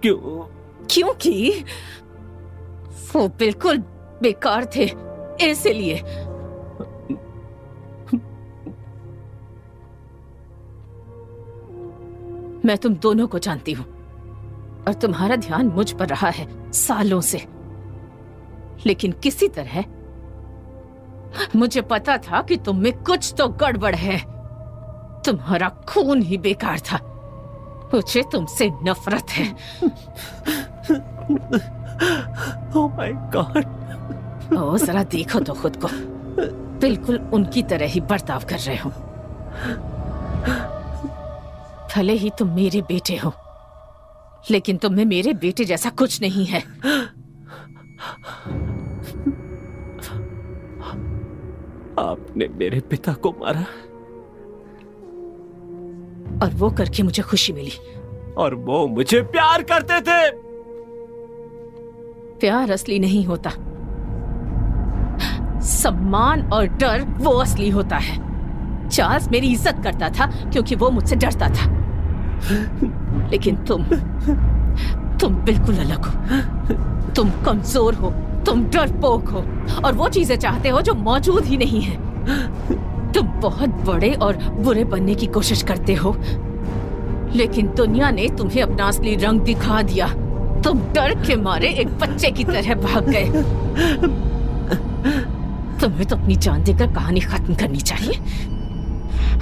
क्यों? क्योंकि वो बिल्कुल बेकार थे, इसलिए। मैं तुम दोनों को जानती हूँ, और तुम्हारा ध्यान मुझ पर रहा है सालों से। लेकिन किसी तरह मुझे पता था कि तुम में कुछ तो गड़बड़ है। तुम्हारा खून ही बेकार था। मुझे तुमसे नफरत है। Oh my God. ओ, जरा देखो तो खुद को। बिल्कुल उनकी तरह ही बर्ताव कर रहे हो। भले ही तुम मेरे बेटे हो, लेकिन तुम में मेरे बेटे जैसा कुछ नहीं है। आपने मेरे पिता को मारा, और वो करके मुझे खुशी मिली। और वो मुझे प्यार करते थे। प्यार असली नहीं होता। सम्मान और डर वो असली होता है। चार्ल्स मेरी इज्जत करता था क्योंकि वो मुझसे डरता था, लेकिन तुम बिल्कुल अलग हो। तुम कमजोर हो, तुम डरपोक हो, और वो चीजें चाहते हो जो मौजूद ही नहीं है। तुम बहुत बड़े और बुरे बनने की कोशिश करते हो, लेकिन दुनिया ने तुम्हें अपना असली रंग दिखा दिया। तुम डर के मारे एक बच्चे की तरह भाग गए। तुम्हें तो अपनी जान देकर कहानी खत्म करनी चाहिए।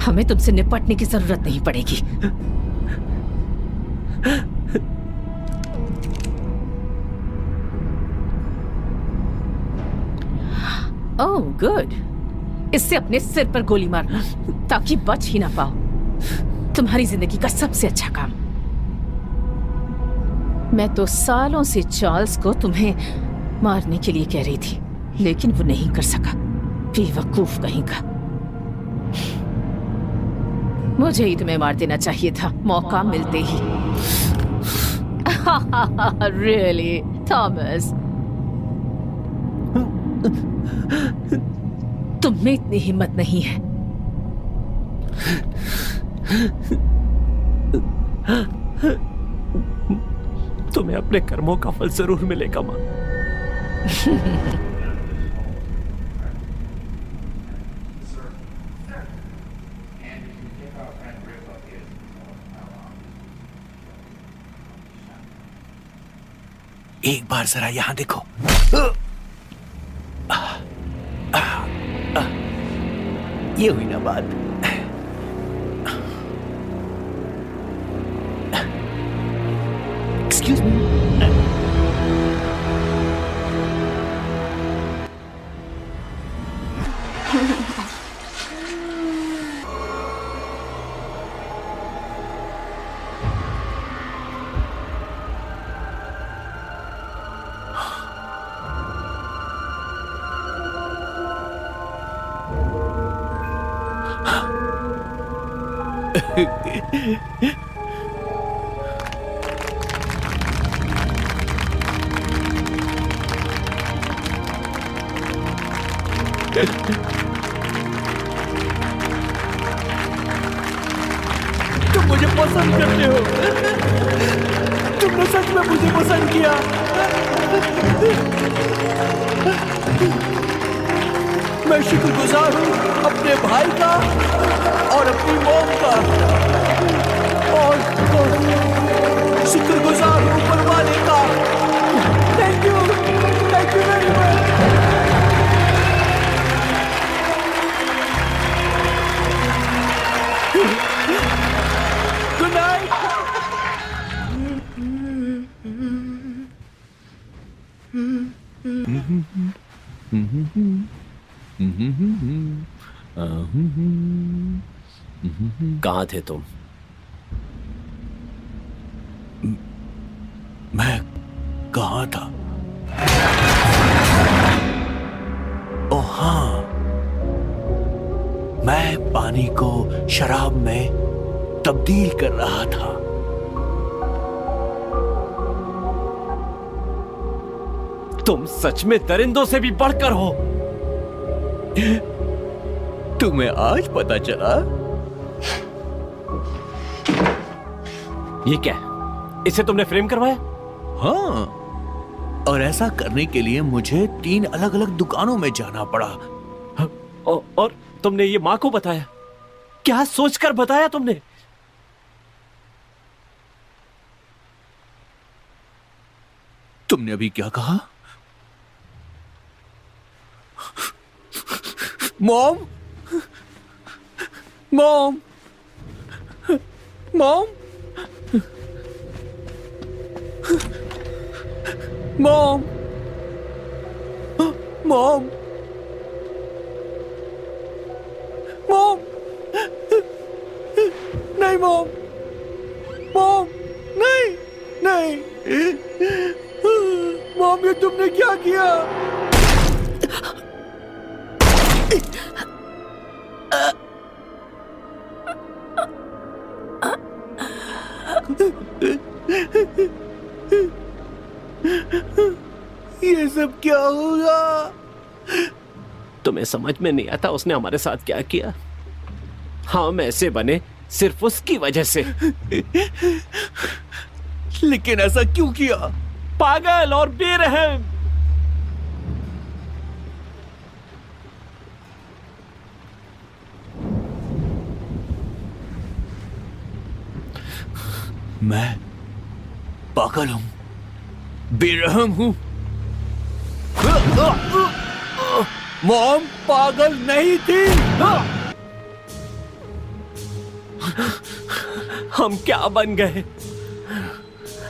हमें तुमसे निपटने की जरूरत नहीं पड़ेगी। Oh good. इससे अपने सिर पर गोली मारना ताकि बच ही ना पाओ। तुम्हारी जिंदगी का सबसे अच्छा काम। मैं तो सालों से चार्ल्स को तुम्हें मारने के लिए कह रही थी, लेकिन वो नहीं कर सका। बेवकूफ कहीं का। मुझे ही तुम्हें मार देना चाहिए था मौका मिलते ही। रियली थॉमस, तुम में इतनी हिम्मत नहीं है। तुम्हें अपने कर्मों का फल जरूर मिलेगा मां। एक बार जरा यहां देखो। ये हुई ना बात। Excuse me. तुम मुझे पसंद करते हो। तुमने सच में मुझे पसंद किया। मैं शुक्रगुजार हूँ अपने भाई का और अपनी मॉम का, और शुक्रगुजार हूँ ऊपर वाले का। Thank you very much. Good night. कहाँ थे तुम? मैं कहाँ था? ओ हाँ, मैं पानी को शराब में तब्दील कर रहा था। तुम सच में दरिंदों से भी बढ़कर हो। तुम्हें आज पता चला? ये क्या? इसे तुमने फ्रेम करवाया? हाँ, और ऐसा करने के लिए मुझे 3 अलग अलग दुकानों में जाना पड़ा। और तुमने ये मां को बताया? क्या सोचकर बताया तुमने? तुमने अभी क्या कहा? Mom, mom, mom, mom, mom, mom, नहीं मॉम, मॉम, नहीं, नहीं, मॉम, ये तुमने क्या किया? ये सब क्या होगा? तुम्हें समझ में नहीं आता उसने हमारे साथ क्या किया? हम ऐसे बने सिर्फ उसकी वजह से। लेकिन ऐसा क्यों किया? पागल और बेरहम। मैं पागल हूं, बेरहम हूं। मॉम पागल नहीं थी। हम क्या बन गए?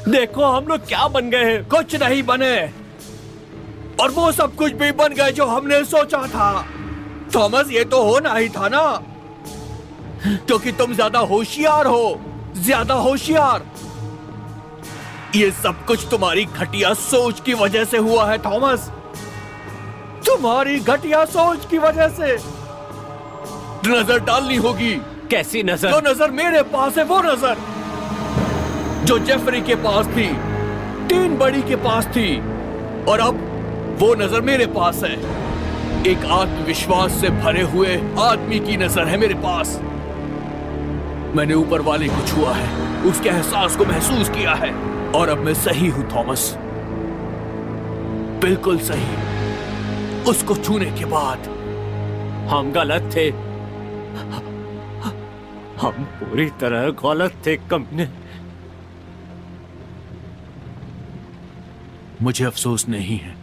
देखो हम लोग क्या बन गए। कुछ नहीं बने, और वो सब कुछ भी बन गए जो हमने सोचा था। थॉमस, ये तो होना ही था ना, क्योंकि तुम ज्यादा होशियार हो, ज्यादा होशियार। ये सब कुछ तुम्हारी घटिया सोच की वजह से हुआ है थॉमस, तुम्हारी घटिया सोच की वजह से। नजर डालनी होगी। कैसी नजर? जो नजर मेरे पास है वो नजर जो जेफरी के पास थी, टीन बड़ी के पास थी, और अब वो नजर मेरे पास है। एक आत्मविश्वास से भरे हुए आदमी की नजर है मेरे पास। मैंने ऊपर वाले को छुआ है, उसके एहसास को महसूस किया है, और अब मैं सही हूं थॉमस, बिल्कुल सही। उसको छूने के बाद हम गलत थे, हम पूरी तरह गलत थे कमीने। मुझे अफसोस नहीं है,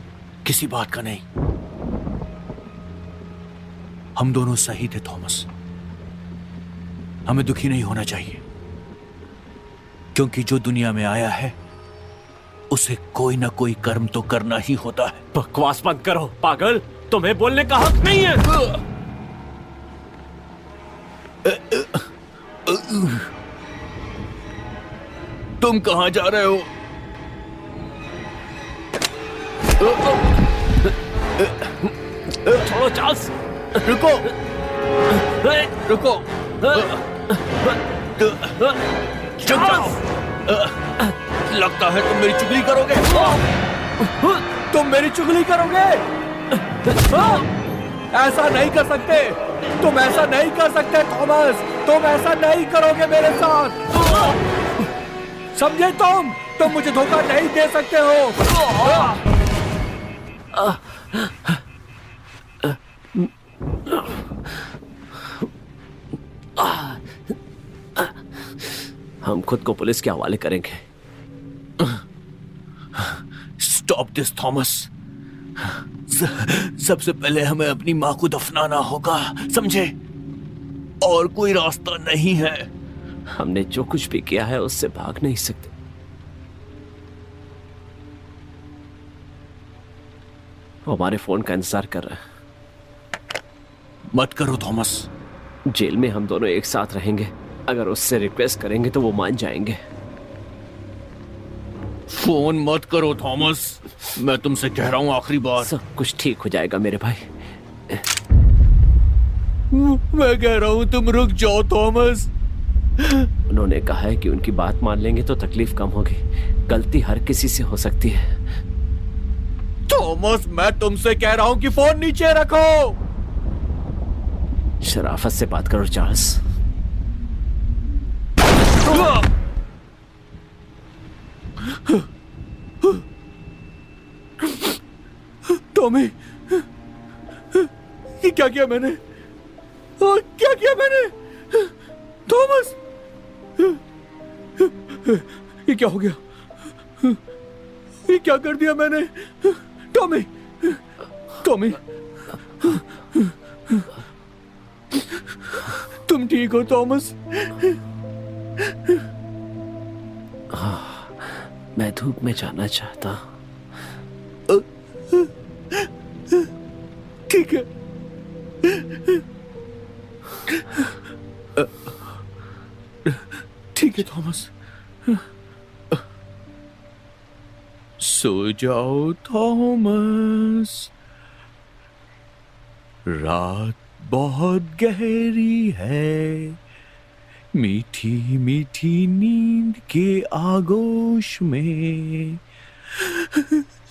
किसी बात का नहीं। हम दोनों सही थे थॉमस, हमें दुखी नहीं होना चाहिए, क्योंकि जो दुनिया में आया है उसे कोई ना कोई कर्म तो करना ही होता है। बकवास बंद करो पागल, तुम्हें बोलने का हक नहीं है। तुम कहां जा रहे हो? छोड़ो चार्ल्स, रुको रुको, चुप जाओ। लगता है तुम मेरी चुगली करोगे। तुम मेरी चुगली करोगे? ऐसा नहीं कर सकते, तुम ऐसा नहीं कर सकते थॉमस, तुम ऐसा नहीं करोगे मेरे साथ, समझे? तुम मुझे धोखा नहीं दे सकते हो। हम खुद को पुलिस के हवाले करेंगे। Stop this Thomas. सबसे पहले हमें अपनी मां को दफनाना होगा, समझे? और कोई रास्ता नहीं है। हमने जो कुछ भी किया है उससे भाग नहीं सकते। वो हमारे फोन का इंतजार कर रहा है। मत करो थॉमस। जेल में हम दोनों एक साथ रहेंगे, अगर उससे रिक्वेस्ट करेंगे तो वो मान जाएंगे। फोन मत करो थॉमस, मैं तुमसे कह रहा हूं आखिरी बार। सब कुछ ठीक हो जाएगा मेरे भाई। मैं कह रहा हूं तुम रुक जाओ थॉमस। उन्होंने कहा है कि उनकी बात मान लेंगे तो तकलीफ कम होगी। गलती हर किसी से हो सकती है। थॉमस, मैं तुमसे कह रहा हूं कि फोन नीचे रखो। शराफत से बात करो चार्ल्स। टॉमी, ये क्या किया मैंने? क्या किया मैंने? थॉमस, ये क्या हो गया? ये क्या कर दिया मैंने? टॉमी, टॉमी, तुम ठीक हो थॉमस? मैं धूप में जाना चाहता। ठीक है। ठीक है थॉमस, सो जाओ थॉमस, रात बहुत गहरी है, मीठी मीठी नींद के आगोश में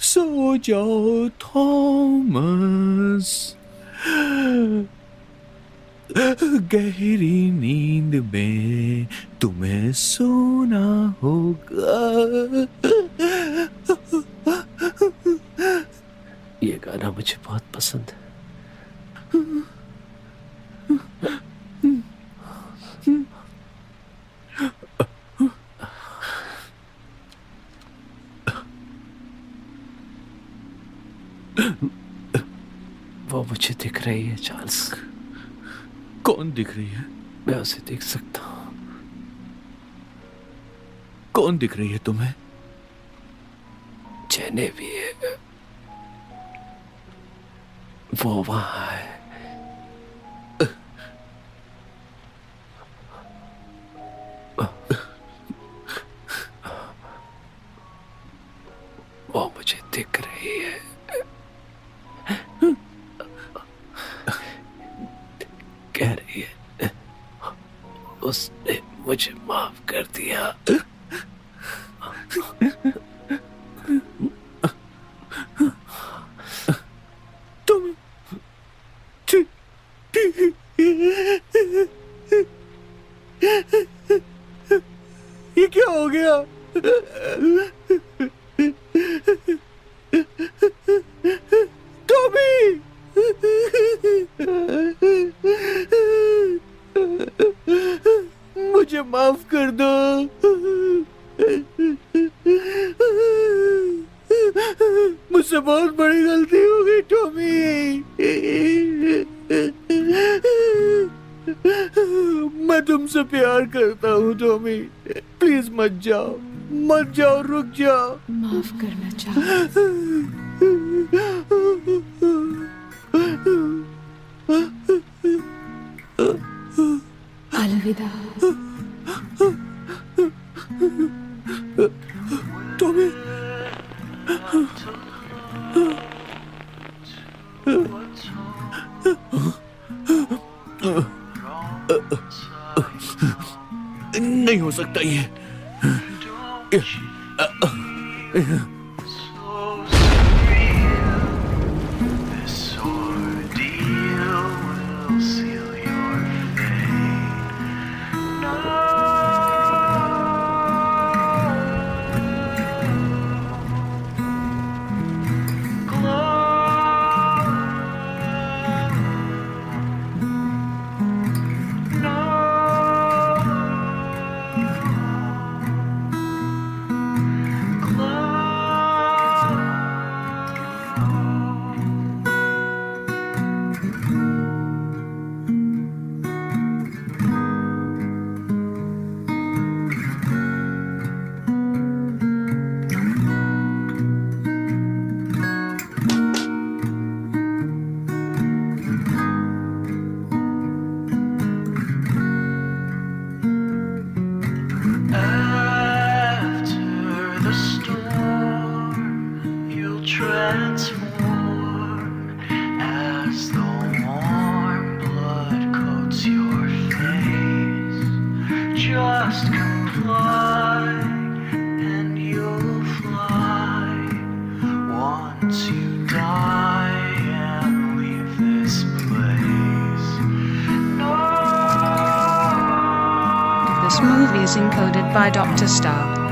सो जाओ थॉमस, गहरी नींद में तुम्हें सोना होगा। ये गाना मुझे बहुत पसंद है। वो मुझे दिख रही है चार्ल्स। कौन दिख रही है? मैं उसे देख सकता हूं। कौन दिख रही है तुम्हें? चैने भी है, वो वहां है। वो मुझे दिख रही है। कह रही है उसने मुझे माफ कर दिया। तुम ठीक क्या हो गया? टॉमी! मुझे माफ कर दो। मुझसे बहुत बड़ी गलती हो गई टॉमी। मैं तुमसे प्यार करता हूँ टॉमी। प्लीज मत जाओ, रुक जाओ। माफ करना चाहता अलविदा। टॉमी, नहीं हो सकता ये। Just comply and you'll fly. Once you die and leave this place. No. This movie is encoded by Dr. Star.